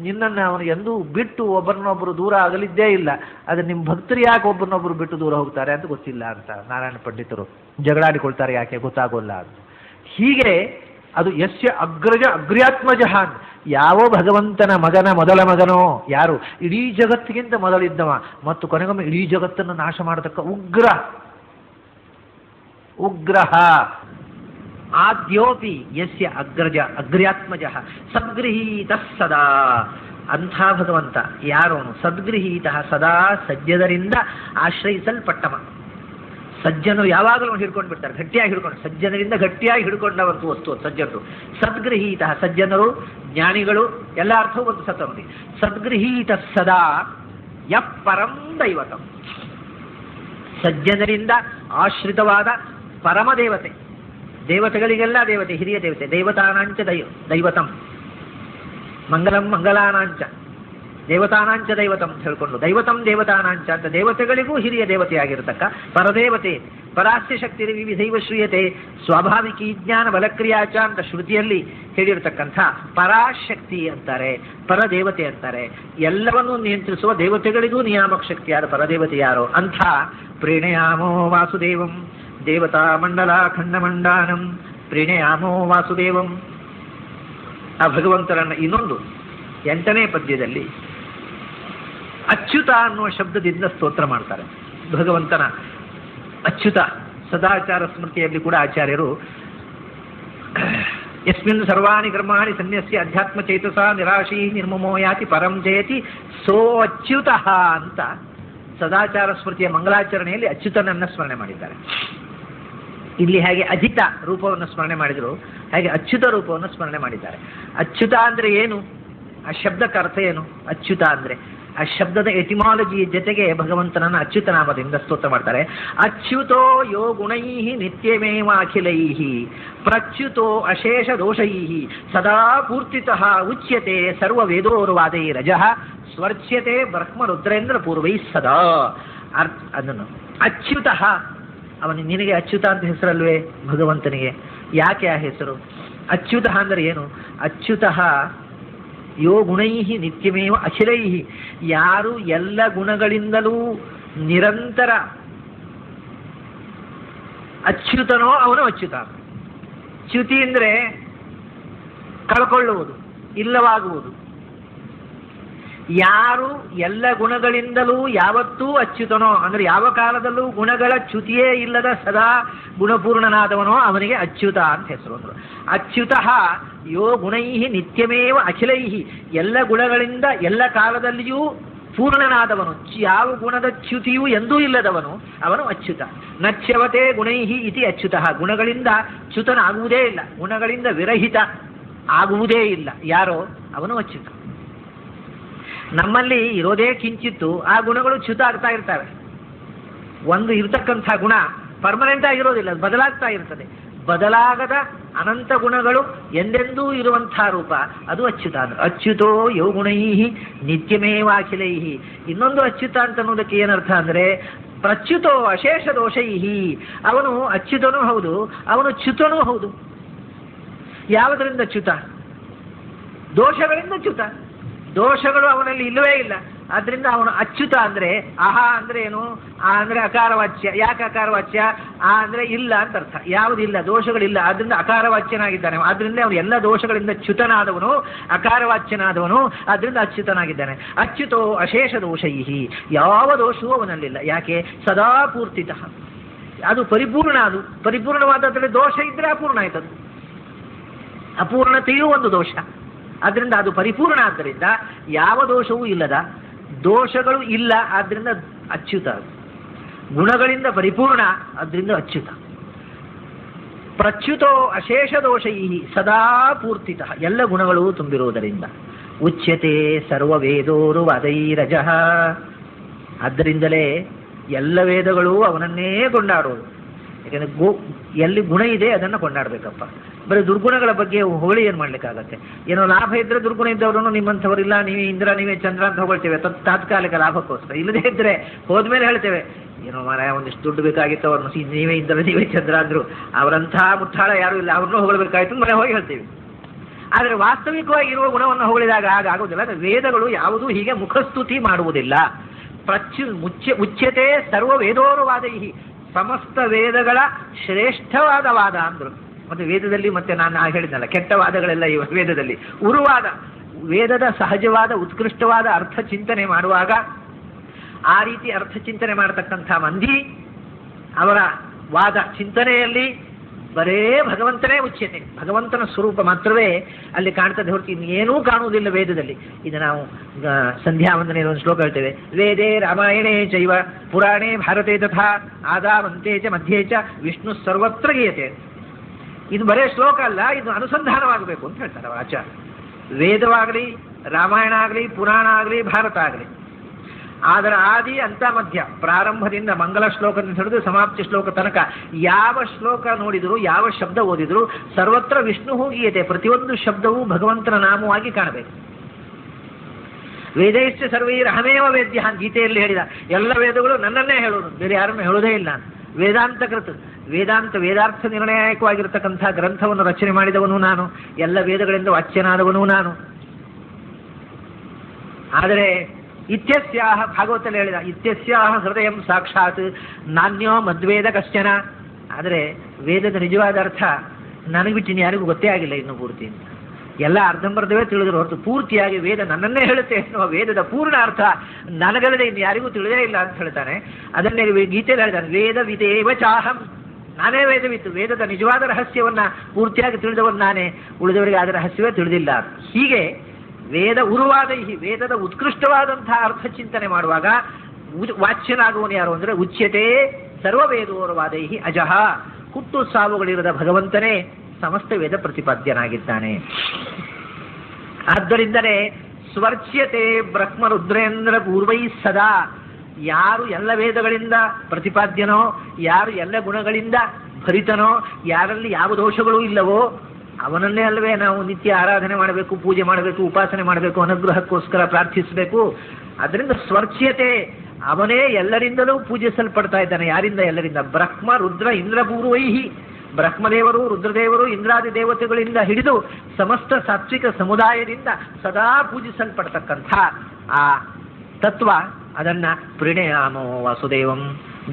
ನಿನ್ನನ್ನು ಅವನು ಎಂದೂ ಬಿಟ್ಟು ಒಬ್ಬರನ್ನೊಬ್ಬರು ದೂರ ಆಗಲಿದ್ದೇ ಇಲ್ಲ. ಆದರೆ ನಿಮ್ಮ ಭಕ್ತರು ಯಾಕೆ ಒಬ್ಬರನ್ನೊಬ್ಬರು ಬಿಟ್ಟು ದೂರ ಹೋಗ್ತಾರೆ ಅಂತ ಗೊತ್ತಿಲ್ಲ ಅಂತ ನಾರಾಯಣ ಪಂಡಿತರು ಜಗಳಾಡಿಕೊಳ್ತಾರೆ, ಯಾಕೆ ಗೊತ್ತಾಗೋಲ್ಲ ಅಂತ. ಹೀಗೆ ಅದು ಯಸ್ಯ ಅಗ್ರಜ ಅಗ್ರ್ಯಾತ್ಮಜ. ಯಾವ ಭಗವಂತನ ಮಗನ ಮೊದಲ ಮಗನೋ ಯಾರು, ಇಡೀ ಜಗತ್ತಿಗಿಂತ ಮೊದಲಿದ್ದವ ಮತ್ತು ಕೊನೆಗೊಮ್ಮೆ ಇಡೀ ಜಗತ್ತನ್ನು ನಾಶ ಮಾಡತಕ್ಕ ಉಗ್ರಹ. ಆದ್ಯೋಪಿ ಯಸ್ಯ ಅಗ್ರಜ ಅಗ್ರ್ಯಾತ್ಮಜ ಸದ್ಗೃಹೀತ ಸದಾ. ಅಂಥ ಭಗವಂತ ಯಾರೋನು ಸದ್ಗೃಹೀತ ಸದಾ ಸಜ್ಜನರಿಂದ ಆಶ್ರಯಿಸಲ್ಪಟ್ಟವ. ಸಜ್ಜನರು ಯಾವಾಗಲೂ ಹಿಡ್ಕೊಂಡು ಬಿಡ್ತಾರೆ, ಗಟ್ಟಿಯಾಗಿ ಹಿಡ್ಕೊಂಡು, ಸಜ್ಜನರಿಂದ ಗಟ್ಟಿಯಾಗಿ ಹಿಡ್ಕೊಂಡವಂತೂ ವಸ್ತು ಸಜ್ಜನರು. ಸದ್ಗೃಹೀತ ಸಜ್ಜನರು ಜ್ಞಾನಿಗಳು ಎಲ್ಲ ಅರ್ಥವೂ ಒಂದು ಸತ್ತಮತಿ. ಸದ್ಗೃಹೀತ ಸದಾ ಯಃ ಪರಂ ದೈವತಂ. ಸಜ್ಜನರಿಂದ ಆಶ್ರಿತವಾದ ಪರಮ ದೇವತೆ, ದೇವತೆಗಳಿಗೆಲ್ಲ ದೇವತೆ, ಹಿರಿಯ ದೇವತೆ. ದೈವತಾನಾಂಚ ದೈವತಂ ಮಂಗಲಂ ಮಂಗಲಾನಾಂಚ ದೇವತಾನಾಂಚ ದೈವತಂ ಅಂತ ಹೇಳ್ಕೊಂಡು, ದೈವತಂ ದೇವತಾನಾಂಚ ಅಂತ ದೇವತೆಗಳಿಗೂ ಹಿರಿಯ ದೇವತೆಯಾಗಿರತಕ್ಕ ಪರದೇವತೆ. ಪರಾಸ್ಯ ಶಕ್ತಿ ವಿವಿಧೈವ ಶ್ರೀಯತೆ ಸ್ವಾಭಾವಿಕಿ ಜ್ಞಾನ ಬಲಕ್ರಿಯಾಚ ಅಂತ ಶ್ರುತಿಯಲ್ಲಿ ಹೇಳಿರತಕ್ಕಂಥ ಪರಾಶಕ್ತಿ ಅಂತಾರೆ, ಪರದೇವತೆ ಅಂತಾರೆ. ಎಲ್ಲವನ್ನೂ ನಿಯಂತ್ರಿಸುವ ದೇವತೆಗಳಿಗೂ ನಿಯಾಮಕ ಶಕ್ತಿಯಾದ ಪರದೇವತೆ ಯಾರೋ ಅಂಥ ಪ್ರೇಣಯಾಮೋ ವಾಸುದೇವಂ ದೇವತಾ ಮಂಡಲ ಖಂಡಮಂಡಾನಂ ಪ್ರೇಣಯಾಮೋ ವಾಸುದೇವಂ. ಆ ಭಗವಂತನನ್ನು ಇನ್ನೊಂದು 8ನೇ ಪದ್ಯದಲ್ಲಿ ಅಚ್ಯುತ ಅನ್ನುವ ಶಬ್ದದಿಂದ ಸ್ತೋತ್ರ ಮಾಡ್ತಾರೆ. ಭಗವಂತನ ಅಚ್ಯುತ ಸದಾಚಾರ ಸ್ಮೃತಿಯಲ್ಲಿ ಕೂಡ ಆಚಾರ್ಯರು ಯಸ್ಮಿನ್ ಸರ್ವಾಣಿ ಕರ್ಮಾಣಿ ಸನ್ಯಸ್ಯ ಅಧ್ಯಾತ್ಮ ಚೇತಸ ನಿರಾಶೀ ನಿರ್ಮಮೋ ಯಾತಿ ಪರಂ ಜಯತಿ ಸೋ ಅಚ್ಯುತಃ ಅಂತ ಸದಾಚಾರ ಸ್ಮೃತಿಯ ಮಂಗಲಾಚರಣೆಯಲ್ಲಿ ಅಚ್ಯುತನನ್ನ ಸ್ಮರಣೆ ಮಾಡಿದ್ದಾರೆ. ಇಲ್ಲಿ ಹೇಗೆ ಅಜಿತ ರೂಪವನ್ನು ಸ್ಮರಣೆ ಮಾಡಿದರು, ಹಾಗೆ ಅಚ್ಯುತ ರೂಪವನ್ನು ಸ್ಮರಣೆ ಮಾಡಿದ್ದಾರೆ. ಅಚ್ಯುತ ಅಂದರೆ ಏನು, ಆ ಶಬ್ದಕ್ಕೆ ಅರ್ಥ ಏನು? ಅಚ್ಯುತ ಅಂದರೆ ಆ ಶಬ್ದದ ಎಟಿಮಾಲಜಿ ಜೊತೆಗೆ ಭಗವಂತನನ್ನು ಅಚ್ಯುತ ನಾಮದಿಂದ ಸ್ತೋತ್ರ ಮಾಡ್ತಾರೆ. ಅಚ್ಯುತೋ ಯೋ ಗುಣೈ ನಿತ್ಯಮೇವ ಅಖಿಲೈ ಪ್ರಚ್ಯುತೋ ಅಶೇಷ ದೋಷೈ ಸದಾ ಪೂರ್ತಿತಃ ಉಚ್ಯತೆ ಸರ್ವ ವೇದೋರ್ವಾದೈ ರಜಃ ಸ್ವರ್ಚ್ಯತೆ ಬ್ರಹ್ಮ ರುದ್ರೇಂದ್ರ ಪೂರ್ವೈ ಸದಾ. ಅದನ್ನು ಅಚ್ಯುತ, ಅವನಿಗೆ ನಿನಗೆ ಅಚ್ಯುತ ಅಂತ ಹೆಸರಲ್ವೇ ಭಗವಂತನಿಗೆ? ಯಾಕೆ ಆ ಹೆಸರು? ಅಚ್ಯುತ ಅಂದರೆ ಏನು? ಅಚ್ಯುತ ಯೋ ಗುಣೈ ನಿತ್ಯಮೇವ ಅಖಿಲೈ, ಯಾರು ಎಲ್ಲ ಗುಣಗಳಿಂದಲೂ ನಿರಂತರ ಅಚ್ಯುತನೋ ಅವನು ಅಚ್ಯುತ. ಚ್ಯುತಿ ಅಂದರೆ ಕಳ್ಕೊಳ್ಳುವುದು, ಇಲ್ಲವಾಗುವುದು. ಯಾರು ಎಲ್ಲ ಗುಣಗಳಿಂದಲೂ ಯಾವತ್ತೂ ಅಚ್ಯುತನೋ ಅಂದರೆ ಯಾವ ಕಾಲದಲ್ಲೂ ಗುಣಗಳ ಚ್ಯುತಿಯೇ ಇಲ್ಲದ ಸದಾ ಗುಣಪೂರ್ಣನಾದವನೋ ಅವನಿಗೆ ಅಚ್ಯುತ ಅಂತ ಹೆಸರು. ಅಚ್ಯುತ ಯೋ ಗುಣೈ ನಿತ್ಯಮೇವ ಅಖಿಲೈ, ಎಲ್ಲ ಗುಣಗಳಿಂದ ಎಲ್ಲ ಕಾಲದಲ್ಲಿಯೂ ಪೂರ್ಣನಾದವನು, ಯಾವ ಗುಣದ ಚ್ಯುತಿಯೂ ಎಂದೂ ಇಲ್ಲದವನು ಅವನು ಅಚ್ಯುತ. ನಚ್ಯವತೆ ಗುಣೈ ಇತಿ ಅಚ್ಯುತ. ಗುಣಗಳಿಂದ ಚ್ಯುತನಾಗುವುದೇ ಇಲ್ಲ, ಗುಣಗಳಿಂದ ವಿರಹಿತ ಆಗುವುದೇ ಇಲ್ಲ ಯಾರೋ ಅವನು ಅಚ್ಯುತ. ನಮ್ಮಲ್ಲಿ ಇರೋದೇ ಕಿಂಚಿತ್ತು, ಆ ಗುಣಗಳು ಚ್ಯುತ ಆಗ್ತಾ ಇರ್ತವೆ. ಒಂದು ಇರತಕ್ಕಂಥ ಗುಣ ಪರ್ಮನೆಂಟ್ ಆಗಿರೋದಿಲ್ಲ, ಬದಲಾಗ್ತಾ ಇರ್ತದೆ. ಬದಲಾಗದ ಅನಂತ ಗುಣಗಳು ಎಂದೆಂದೂ ಇರುವಂಥ ರೂಪ ಅದು ಅಚ್ಯುತ. ಅಚ್ಯುತೋ ಯೋ ಗುಣೈ ನಿತ್ಯಮೇವಾಖಿಲೈ. ಇನ್ನೊಂದು ಅಚ್ಯುತ ಅಂತ ಅನ್ನೋದಕ್ಕೆ ಏನರ್ಥ ಅಂದರೆ ಪ್ರಚ್ಯುತೋ ಅಶೇಷ ದೋಷೈ. ಅವನು ಅಚ್ಯುತನೂ ಹೌದು, ಅವನು ಚ್ಯುತನೂ ಹೌದು. ಯಾವುದರಿಂದ ಚ್ಯುತ? ದೋಷಗಳಿಂದ ಚ್ಯುತ. ದೋಷಗಳು ಅವನಲ್ಲಿ ಇಲ್ಲವೇ ಇಲ್ಲ, ಆದ್ರಿಂದ ಅವನು ಅಚ್ಯುತ. ಅಂದರೆ ಆಹಾ ಅಂದರೆ ಏನು? ಆ ಅಂದರೆ ಅಕಾರವಾಚ್ಯ. ಯಾಕೆ ಅಕಾರವಾಚ್ಯ? ಆ ಅಂದರೆ ಇಲ್ಲ ಅಂತ ಅರ್ಥ. ಯಾವುದಿಲ್ಲ, ದೋಷಗಳಿಲ್ಲ, ಆದ್ರಿಂದ ಅಕಾರವಾಚ್ಯನಾಗಿದ್ದಾನೆ. ಆದ್ರಿಂದ ಅವನು ಎಲ್ಲ ದೋಷಗಳಿಂದ ಚ್ಯುತನಾದವನು, ಅಕಾರವಾಚ್ಯನಾದವನು, ಆದ್ರಿಂದ ಅಚ್ಯುತನಾಗಿದ್ದಾನೆ. ಅಚ್ಯುತೋ ಅಶೇಷ ದೋಷೈ, ಯಾವ ದೋಷವೂ ಅವನಲ್ಲಿಲ್ಲ. ಯಾಕೆ? ಸದಾ ಪೂರ್ತಿತಃ, ಅದು ಪರಿಪೂರ್ಣ. ಅದು ಪರಿಪೂರ್ಣವಾದದ್ರಲ್ಲಿ ದೋಷ ಇದ್ರೆ ಅಪೂರ್ಣ ಆಯ್ತದು. ಅಪೂರ್ಣತೆಯೂ ಒಂದು ದೋಷ, ಆದ್ರಿಂದ ಅದು ಪರಿಪೂರ್ಣ. ಆದ್ದರಿಂದ ಯಾವ ದೋಷವೂ ಇಲ್ಲದ, ದೋಷಗಳು ಇಲ್ಲ, ಆದ್ರಿಂದ ಅಚ್ಯುತ. ಗುಣಗಳಿಂದ ಪರಿಪೂರ್ಣ, ಆದ್ರಿಂದ ಅಚ್ಯುತ. ಪ್ರಚ್ಯುತೋ ಅಶೇಷ ದೋಷೈ ಸದಾ ಪೂರ್ತಿತಃ, ಎಲ್ಲ ಗುಣಗಳು ತುಂಬಿರುವುದರಿಂದ. ಉಚ್ಯತೆ ಸರ್ವ ವೇದೋರು ವಾದೈರಜಃ, ಆದ್ದರಿಂದಲೇ ಎಲ್ಲ ವೇದಗಳು ಅವನನ್ನೇ ಕೊಂಡಾಡುವುದು. ಯಾಕಂದರೆ ಎಲ್ಲಿ ಗುಣ ಇದೆ ಅದನ್ನು ಕೊಂಡಾಡಬೇಕಪ್ಪ. ಬರೀ ದುರ್ಗುಣಗಳ ಬಗ್ಗೆ ಹೊಗಳಿ ಏನು ಮಾಡ್ಲಿಕ್ಕಾಗತ್ತೆ? ಏನೋ ಲಾಭ ಇದ್ದರೆ ದುರ್ಗುಣ ಇದ್ದವರನ್ನು ನಿಮ್ಮಂಥವರಿಲ್ಲ, ನೀವೇ ಇಂದ್ರ, ನೀವೇ ಚಂದ್ರ ಅಂತ ಹೊಗಳ್ತೇವೆ ತಾತ್ಕಾಲಿಕ ಲಾಭಕ್ಕೋಸ್ಕರ. ಇಲ್ಲದೇ ಇದ್ದರೆ ಹೋದ್ಮೇಲೆ ಹೇಳ್ತೇವೆ ಏನೋ ಮಾರಾಯ ಒಂದಿಷ್ಟು ದುಡ್ಡು ಬೇಕಾಗಿತ್ತು, ಅವ್ರನ್ನ ನೀವೇ ಇಂದ್ರ ನೀವೇ ಚಂದ್ರ ಅಂದರು, ಅವರಂಥ ಮುಟ್ಟಾಳ ಯಾರೂ ಇಲ್ಲ, ಅವ್ರನ್ನೂ ಹೊಗಳಬೇಕಾಯ್ತು ಮನೆ ಹೋಗಿ ಹೇಳ್ತೀವಿ. ಆದರೆ ವಾಸ್ತವಿಕವಾಗಿರುವ ಗುಣವನ್ನು ಹೊಗಳಿದಾಗ ಆಗೋದಿಲ್ಲ. ವೇದಗಳು ಯಾವುದೂ ಹೀಗೆ ಮುಖಸ್ತುತಿ ಮಾಡುವುದಿಲ್ಲ. ಉಚ್ಯತೆ ಸರ್ವ ವೇದೋರುವಾದೈ, ಸಮಸ್ತ ವೇದಗಳ ಶ್ರೇಷ್ಠವಾದ ವಾದ ಅಂದರು. ಮತ್ತು ವೇದದಲ್ಲಿ ಮತ್ತೆ ನಾನು ಹೇಳಿದ್ನಲ್ಲ ಕೆಟ್ಟ ವಾದಗಳೆಲ್ಲ ಇವ ವೇದದಲ್ಲಿ ಉರುವಾದ ವೇದದ ಸಹಜವಾದ ಉತ್ಕೃಷ್ಟವಾದ ಅರ್ಥ ಚಿಂತನೆ ಮಾಡುವಾಗ ಆ ರೀತಿ ಅರ್ಥ ಚಿಂತನೆ ಮಾಡತಕ್ಕಂಥ ಮಂದಿ ಅವರ ವಾದ ಚಿಂತನೆಯಲ್ಲಿ ಬರೇ ಭಗವಂತನೇ ಉಚ್ಯತೆ, ಭಗವಂತನ ಸ್ವರೂಪ ಮಾತ್ರವೇ ಅಲ್ಲಿ ಕಾಣ್ತದೆ ಹೊರತು ಇನ್ನೇನೂ ಕಾಣುವುದಿಲ್ಲ ವೇದದಲ್ಲಿ. ಇದು ನಾವು ಸಂಧ್ಯಾ ವಂದನೆಯಲ್ಲಿ ಒಂದು ಶ್ಲೋಕ ಹೇಳ್ತೇವೆ, ವೇದೇ ರಾಮಾಯಣೇ ಚೈವ ಪುರಾಣೇ ಭಾರತೆ ತಥಾ ಆದಾವಂತೆ ಚ ಮಧ್ಯೆ ಚ ವಿಷ್ಣು ಸರ್ವತ್ರ ಗೀಯತೆ. ಇದು ಬರೇ ಶ್ಲೋಕ ಅಲ್ಲ, ಇದು ಅನುಸಂಧಾನವಾಗಬೇಕು ಅಂತ ಹೇಳ್ತಾರೆ ಅವರ ಆಚಾರ್ಯ. ವೇದವಾಗಲಿ, ರಾಮಾಯಣ ಆಗಲಿ, ಪುರಾಣ ಆಗಲಿ, ಭಾರತ ಆಗಲಿ, ಅದರ ಆದಿ ಅಂತ ಮಧ್ಯ, ಪ್ರಾರಂಭದಿಂದ ಮಂಗಲ ಶ್ಲೋಕದಿಂದ ಹಿಡಿದು ಸಮಾಪ್ತಿ ಶ್ಲೋಕ ತನಕ ಯಾವ ಶ್ಲೋಕ ನೋಡಿದರೂ, ಯಾವ ಶಬ್ದ ಓದಿದರೂ ಸರ್ವತ್ರ ವಿಷ್ಣು ಗೀಯತೆ, ಪ್ರತಿಯೊಂದು ಶಬ್ದವೂ ಭಗವಂತನ ನಾಮವಾಗಿ ಕಾಣಬೇಕು. ವೇದೈಶ್ಚ ಸರ್ವೈರಹಮೇವ ವೇದ್ಯ ಗೀತೆಯಲ್ಲಿ ಹೇಳಿದ ಎಲ್ಲ ವೇದಗಳು ನನ್ನನ್ನೇ ಹೇಳೋದು, ಬೇರೆ ಯಾರನ್ನು ಹೇಳೋದೇ ಇಲ್ಲ. ವೇದಾಂತ ಕೃತ ವೇದಾರ್ಥ ನಿರ್ಣಾಯಕವಾಗಿರತಕ್ಕಂಥ ಗ್ರಂಥವನ್ನು ರಚನೆ ಮಾಡಿದವನು ನಾನು, ಎಲ್ಲ ವೇದಗಳಿಂದ ವಾಚ್ಯನಾದವನು ನಾನು. ಆದರೆ ಇತ್ಯಸ್ಯಾಹ ಭಾಗವತಲ್ಲಿ ಹೇಳಿದ ಇತ್ಯಸ್ಯಾಹ ಹೃದಯ ಸಾಕ್ಷಾತ್ ನಾನ್ಯೋ ಮದ್ವೇದ ಕಶ್ಚನ. ಆದರೆ ವೇದದ ನಿಜವಾದ ಅರ್ಥ ನನಗೆ ಬಿಟ್ಟಿನ ಯಾರಿಗೂ ಗೊತ್ತೇ ಆಗಿಲ್ಲ ಇನ್ನೂ ಪೂರ್ತಿ ಅಂತ. ಎಲ್ಲ ಅರ್ಧಂಬರ್ಧವೇ ತಿಳಿದ್ರು ಹೊರತು ಪೂರ್ತಿಯಾಗಿ ವೇದ ನನ್ನನ್ನೇ ಹೇಳುತ್ತೆ ಎನ್ನುವ ವೇದದ ಪೂರ್ಣ ಅರ್ಥ ನನಗಲ್ಲದೆ ಇನ್ನು ಯಾರಿಗೂ ತಿಳಿದೇ ಇಲ್ಲ ಅಂತ ಹೇಳ್ತಾನೆ. ಅದನ್ನೇ ಗೀತೆಯಲ್ಲಿ ಹೇಳಿದಾನೆ, ವೇದ ವಿದೇವ ಚಾಹಂ, ನಾನೇ ವೇದವಿತ್ತು, ವೇದದ ನಿಜವಾದ ರಹಸ್ಯವನ್ನ ಪೂರ್ತಿಯಾಗಿ ತಿಳಿದವನು ನಾನೇ, ಉಳಿದವರಿಗೆ ಆದ ರಹಸ್ಯವೇ ತಿಳಿದಿಲ್ಲ. ಹೀಗೆ ವೇದ ಉರುವಾದ ಈ ವೇದದ ಉತ್ಕೃಷ್ಟವಾದಂತಹ ಅರ್ಥ ಚಿಂತನೆ ಮಾಡುವಾಗ ವಾಚ್ಯನಾಗುವನು ಯಾರು ಅಂದರೆ ಉಚ್ಯತೆ ಸರ್ವವೇದೋರ್ವಾದೈ ಅಜಃ, ಹುಟ್ಟು ಸಾವುಗಳಿರದ ಭಗವಂತನೇ ಸಮಸ್ತ ವೇದ ಪ್ರತಿಪಾದ್ಯನಾಗಿದ್ದಾನೆ. ಆದ್ದರಿಂದಲೇ ಸ್ವರ್ಚ್ಯತೆ ಬ್ರಹ್ಮ ರುದ್ರೇಂದ್ರ ಪೂರ್ವೈ ಸದಾ, ಯಾರು ಎಲ್ಲ ವೇದಗಳಿಂದ ಪ್ರತಿಪಾದ್ಯನೋ, ಯಾರು ಎಲ್ಲ ಗುಣಗಳಿಂದ ಭರಿತನೋ, ಯಾರಲ್ಲಿ ಯಾವ ದೋಷಗಳೂ ಇಲ್ಲವೋ ಅವನನ್ನೇ ಅಲ್ಲವೇ ನಾವು ನಿತ್ಯ ಆರಾಧನೆ ಮಾಡಬೇಕು, ಪೂಜೆ ಮಾಡಬೇಕು, ಉಪಾಸನೆ ಮಾಡಬೇಕು, ಅನುಗ್ರಹಕ್ಕೋಸ್ಕರ ಪ್ರಾರ್ಥಿಸಬೇಕು. ಅದರಿಂದ ಸ್ವರ್ಚ್ಯತೆ, ಅವನೇ ಎಲ್ಲರಿಂದಲೂ ಪೂಜಿಸಲ್ಪಡ್ತಾ ಇದ್ದಾನೆ. ಯಾರಿಂದ? ಎಲ್ಲರಿಂದ. ಬ್ರಹ್ಮ ರುದ್ರ ಇಂದ್ರ ಪೂರ್ವೈಹಿ, ಬ್ರಹ್ಮದೇವರು, ರುದ್ರದೇವರು, ಇಂದ್ರಾದಿ ದೇವತೆಗಳಿಂದ ಹಿಡಿದು ಸಮಸ್ತ ಸಾತ್ವಿಕ ಸಮುದಾಯದಿಂದ ಸದಾ ಪೂಜಿಸಲ್ಪಡ್ತಕ್ಕಂಥ ಆ ತತ್ವ, ಅದನ್ನ ಪ್ರಣಯಾಮೋ ವಾಸುದೇವಂ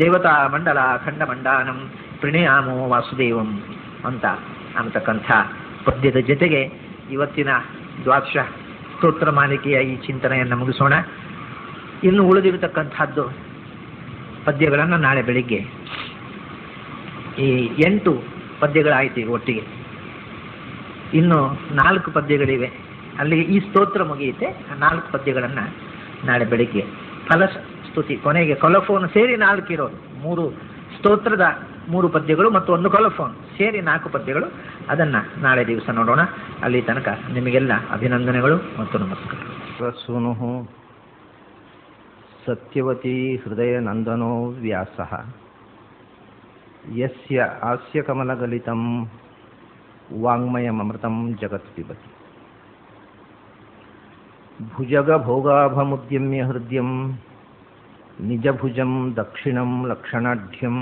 ದೇವತಾ ಮಂಡಲ ಖಂಡ ಮಂಡಾನಂ ಪ್ರಣಯಾಮೋ ವಾಸುದೇವಂ ಅಂತ ಅನ್ನತಕ್ಕಂಥ ಪದ್ಯದ ಜೊತೆಗೆ ಇವತ್ತಿನ ದ್ವಾದಶ ಸ್ತೋತ್ರ ಮಾಲಿಕೆಯ ಈ ಚಿಂತನೆಯನ್ನು ಮುಗಿಸೋಣ. ಇನ್ನು ಉಳಿದಿರತಕ್ಕಂಥದ್ದು ಪದ್ಯಗಳನ್ನು ನಾಳೆ ಬೆಳಿಗ್ಗೆ ಈ 8 ಪದ್ಯಗಳಾಯಿತು ಈಗ ಒಟ್ಟಿಗೆ. ಇನ್ನು 4 ಪದ್ಯಗಳಿವೆ, ಅಲ್ಲಿಗೆ ಈ ಸ್ತೋತ್ರ ಮುಗಿಯುತ್ತೆ. 4 ಪದ್ಯಗಳನ್ನು ನಾಳೆ ಬೆಳಿಗ್ಗೆ ಫಲಸ್ತುತಿ ಕೊನೆಗೆ ಕೊಲಫೋನ್ ಸೇರಿ 4 ಇರೋದು, 3 ಸ್ತೋತ್ರದ 3 ಪದ್ಯಗಳು ಮತ್ತು 1 ಕೊಲಫೋನ್ ಸೇರಿ 4 ಪದ್ಯಗಳು. ಅದನ್ನು ನಾಳೆ ದಿವಸ ನೋಡೋಣ. ಅಲ್ಲಿ ತನಕ ನಿಮಗೆಲ್ಲ ಅಭಿನಂದನೆಗಳು ಮತ್ತು ನಮಸ್ಕಾರ. ಸೂನು ಸತ್ಯವತಿ ಹೃದಯ ನಂದನೋ ವ್ಯಾಸಃ ಯಸ್ಯ ಹಾಸ್ಯ ಕಮಲಗಲಿತಂ ವಾಂಗ್ಮಯಮೃತಂ ಜಗತ್ ಪಿಬತಿ. ಭುಜಗ ಭೋಗಾಭಮುದ್ಯಮ್ಯ ಹೃದಯಂ ನಿಜಭುಜಂ ದಕ್ಷಿಣಂ ಲಕ್ಷಣಾಢ್ಯಂ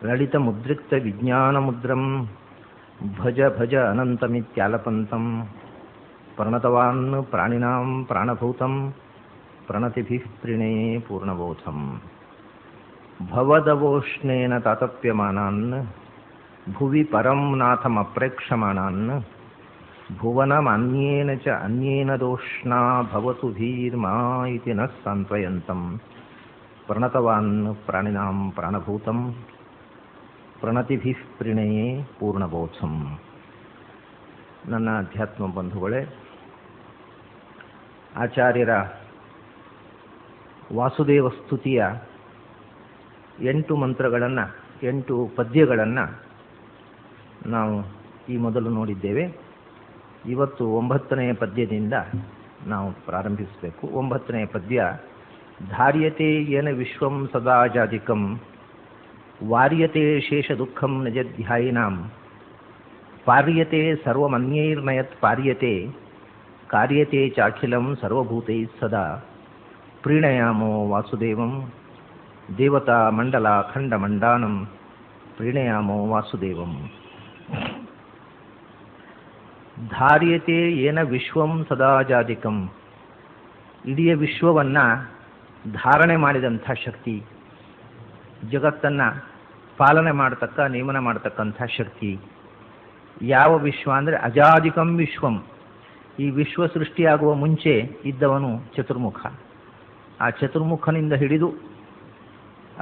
ಲಲಿತಮುದ್ರಿಕ್ತ ವಿಜ್ಞಾನಮುದ್ರಂ ಭಜ ಭಜ ಅನಂತಮಿತ್ಯಾಲಪಂತಂ ಪ್ರಣತವಾನ್ ಪ್ರಾಣಿನಾಂ ಪ್ರಾಣಭೂತಂ ಪ್ರಣತಿಭಿಃ ಪ್ರಣೇ ಪೂರ್ಣಬೋಧಂ. ಭವದವೋಷ್ಣೇನ ತಾತಪ್ಯಮಾನಾನ್ ಭುವಿ ಪರಂ ನಾಥಮಪ್ರೇಕ್ಷಮಾಣಾನ್ ಭುವನಮನ್ಯೇನ ಚ ಅನ್ಯೇನ ದೋಷ್ಣಾ ಭವತು ಭೀರ್ಮಾ ಇತಿ ನ ಸಾಂತ್ವಯಂತಂ ಪ್ರಣತವಾನ್ ಪ್ರಾಣಿನಾಂ ಪ್ರಾಣಭೂತಂ ಪ್ರಣತಿಭಿಃ ಪ್ರಣೇ ಪೂರ್ಣಬೋಧಂ. ನನ್ನ ಅಧ್ಯಾತ್ಮ ಬಂಧುಗಳೇ, ಆಚಾರ್ಯರ ವಾಸುದೇವ ಸ್ತುತಿಯ 8 ಮಂತ್ರಗಳನ್ನು 8 ಪದ್ಯಗಳನ್ನು ನಾವು ಈ ಮೊದಲು ನೋಡಿದ್ದೇವೆ. ಇವತ್ತು 9ನೇ ಪದ್ಯದಿಂದ ನಾವು ಪ್ರಾರಂಭಿಸಬೇಕು. 9ನೇ ಪದ್ಯ, ಧಾರ್ಯತೆ ಯೇನ ವಿಶ್ವಂ ಸದಾ ಜಾಧಿಕಂ ವಾರ್ಯತೆ ಶೇಷ ದುಃಖಂ ನಿಜಧ್ಯಾಯಿನಾಂ ಪಾರ್ಯತೆ ಸರ್ವಮನ್ಯೈರ್ನಯತ್ ಪಾರ್ಯತೆ ಕಾರ್ಯತೆ ಚಾಖಿಲಂ ಸರ್ವಭೂತೈ ಸದಾ ಪ್ರೀಣಯಾಮೋ ವಾಸುದೇವಂ ದೇವತಾ ಮಂಡಲ ಖಂಡ ಮಂಡಾನಂ ಪ್ರೀಣಯಾಮೋ ವಾಸುದೇವಂ. ಧಾರ್ಯತೆ ಯೇನ ವಿಶ್ವಂ ಸದಾ ಜಾಧಿಕಂ, ಇಡೀ ವಿಶ್ವವನ್ನು ಧಾರಣೆ ಮಾಡಿದಂಥ ಶಕ್ತಿ, ಜಗತ್ತನ್ನು ಪಾಲನೆ ಮಾಡತಕ್ಕ ನಿಯಮನ ಮಾಡತಕ್ಕಂಥ ಶಕ್ತಿ. ಯಾವ ವಿಶ್ವ ಅಂದರೆ ಅಜಾದಿಕಂ ವಿಶ್ವಂ. ಈ ವಿಶ್ವ ಸೃಷ್ಟಿಯಾಗುವ ಮುಂಚೆ ಇದ್ದವನು ಚತುರ್ಮುಖ. ಆ ಚತುರ್ಮುಖನಿಂದ ಹಿಡಿದು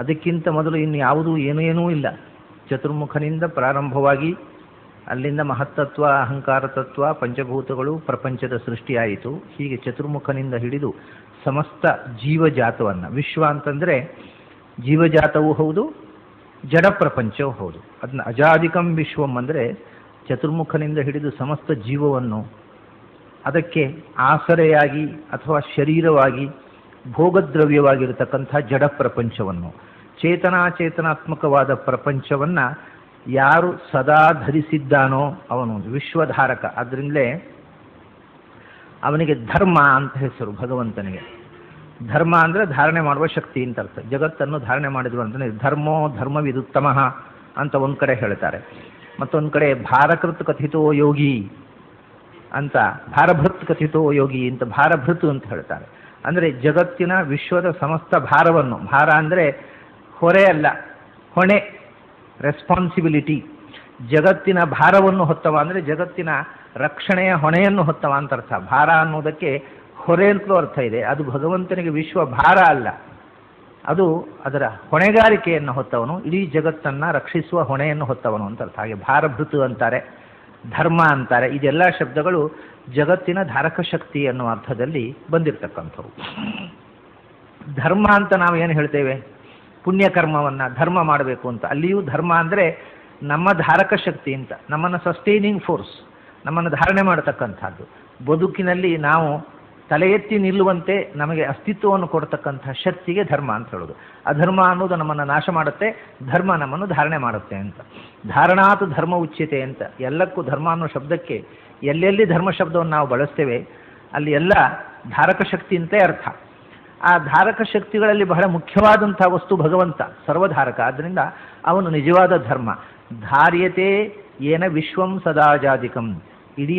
ಅದಕ್ಕಿಂತ ಮೊದಲು ಇನ್ನು ಯಾವುದೂ ಏನೇನೂ ಇಲ್ಲ. ಚತುರ್ಮುಖನಿಂದ ಪ್ರಾರಂಭವಾಗಿ ಅಲ್ಲಿಂದ ಮಹತ್ತತ್ವ, ಅಹಂಕಾರ ತತ್ವ, ಪಂಚಭೂತಗಳು, ಪ್ರಪಂಚದ ಸೃಷ್ಟಿಯಾಯಿತು. ಹೀಗೆ ಚತುರ್ಮುಖನಿಂದ ಹಿಡಿದು ಸಮಸ್ತ ಜೀವಜಾತವನ್ನು, ವಿಶ್ವ ಅಂತಂದರೆ ಜೀವಜಾತವೂ ಹೌದು, ಜಡ ಪ್ರಪಂಚವೂ ಹೌದು. ಅದನ್ನ ಅಜಾದಿಕಂ ವಿಶ್ವಂ ಅಂದರೆ ಚತುರ್ಮುಖನಿಂದ ಹಿಡಿದು ಸಮಸ್ತ ಜೀವವನ್ನು, ಅದಕ್ಕೆ ಆಸರೆಯಾಗಿ ಅಥವಾ ಶರೀರವಾಗಿ ಭೋಗದ್ರವ್ಯವಾಗಿರತಕ್ಕಂಥ ಜಡ ಪ್ರಪಂಚವನ್ನು, ಚೇತನಾತ್ಮಕವಾದ ಪ್ರಪಂಚವನ್ನು ಯಾರು ಸದಾ ಧರಿಸಿದ್ದಾನೋ ಅವನು ವಿಶ್ವಧಾರಕ. ಅದರಿಂದಲೇ ಅವನಿಗೆ ಧರ್ಮ ಅಂತ ಹೆಸರು. ಭಗವಂತನಿಗೆ ಧರ್ಮ ಅಂದರೆ ಧಾರಣೆ ಮಾಡುವ ಶಕ್ತಿ ಅಂತ ಅರ್ಥ. ಜಗತ್ತನ್ನು ಧಾರಣೆ ಮಾಡಿದ್ರು ಅಂತಲೇ ಧರ್ಮೋ ಧರ್ಮವಿದುತ್ತಮ ಅಂತ ಒಂದು ಕಡೆ ಹೇಳ್ತಾರೆ. ಮತ್ತೊಂದು ಕಡೆ ಭಾರಕೃತ್ ಕಥಿತೋ ಯೋಗಿ ಅಂತ, ಭಾರಭೃತ್ ಕಥಿತೋ ಯೋಗಿ ಅಂತ ಭಾರಭೃತ್ ಅಂತ ಹೇಳ್ತಾರೆ. ಅಂದರೆ ಜಗತ್ತಿನ ವಿಶ್ವದ ಸಮಸ್ತ ಭಾರವನ್ನು, ಭಾರ ಅಂದರೆ ಹೊರೆ ಅಲ್ಲ, ಹೊಣೆ, ರೆಸ್ಪಾನ್ಸಿಬಿಲಿಟಿ. ಜಗತ್ತಿನ ಭಾರವನ್ನು ಹೊತ್ತವ ಅಂದರೆ ಜಗತ್ತಿನ ರಕ್ಷಣೆಯ ಹೊಣೆಯನ್ನು ಹೊತ್ತವ ಅಂತ ಅರ್ಥ. ಭಾರ ಅನ್ನೋದಕ್ಕೆ ಹೊರೆ ಅಂತಲೂ ಅರ್ಥ ಇದೆ. ಅದು ಭಗವಂತನಿಗೆ ವಿಶ್ವ ಭಾರ ಅಲ್ಲ, ಅದು ಅದರ ಹೊಣೆಗಾರಿಕೆಯನ್ನು ಹೊತ್ತವನು, ಇಡೀ ಜಗತ್ತನ್ನು ರಕ್ಷಿಸುವ ಹೊಣೆಯನ್ನು ಹೊತ್ತವನು ಅಂತ ಅರ್ಥ. ಹಾಗೆ ಭಾರಭೃತು ಅಂತಾರೆ, ಧರ್ಮ ಅಂತಾರೆ. ಇದೆಲ್ಲ ಶಬ್ದಗಳು ಜಗತ್ತಿನ ಧಾರಕ ಶಕ್ತಿ ಅನ್ನುವ ಅರ್ಥದಲ್ಲಿ ಬಂದಿರತಕ್ಕಂಥವು. ಧರ್ಮ ಅಂತ ನಾವು ಏನು ಹೇಳ್ತೇವೆ? ಪುಣ್ಯಕರ್ಮವನ್ನು ಧರ್ಮ ಮಾಡಬೇಕು ಅಂತ. ಅಲ್ಲಿಯೂ ಧರ್ಮ ಅಂದರೆ ನಮ್ಮ ಧಾರಕ ಶಕ್ತಿ ಅಂತ, ನಮ್ಮನ್ನು ಸಸ್ಟೈನಿಂಗ್ ಫೋರ್ಸ್, ನಮ್ಮನ್ನು ಧಾರಣೆ ಮಾಡತಕ್ಕಂಥದ್ದು. ಬದುಕಿನಲ್ಲಿ ನಾವು ತಲೆ ಎತ್ತಿ ನಿಲ್ಲುವಂತೆ ನಮಗೆ ಅಸ್ತಿತ್ವವನ್ನು ಕೊಡ್ತಕ್ಕಂಥ ಶಕ್ತಿಗೆ ಧರ್ಮ ಅಂತ ಹೇಳೋದು. ಅಧರ್ಮ ಅನ್ನೋದು ನಮ್ಮನ್ನು ನಾಶ ಮಾಡುತ್ತೆ, ಧರ್ಮ ನಮ್ಮನ್ನು ಧಾರಣೆ ಮಾಡುತ್ತೆ ಅಂತ. ಧಾರಣಾತ್ ಧರ್ಮ ಉಚ್ಯತೆ ಅಂತ. ಎಲ್ಲಕ್ಕೂ ಧರ್ಮ ಅನ್ನೋ ಶಬ್ದಕ್ಕೆ ಎಲ್ಲೆಲ್ಲಿ ಧರ್ಮ ಶಬ್ದವನ್ನು ನಾವು ಬಳಸ್ತೇವೆ ಅಲ್ಲಿ ಎಲ್ಲ ಧಾರಕ ಶಕ್ತಿ ಅಂತೇ ಅರ್ಥ. ಆ ಧಾರಕ ಶಕ್ತಿಗಳಲ್ಲಿ ಬಹಳ ಮುಖ್ಯವಾದಂಥ ವಸ್ತು ಭಗವಂತ, ಸರ್ವಧಾರಕ. ಆದ್ದರಿಂದ ಅವನು ನಿಜವಾದ ಧರ್ಮ. ಧಾರ್ಯತೆ ಏನ ವಿಶ್ವಂ ಸದಾಜಾದಿಕಂ. ಇಡೀ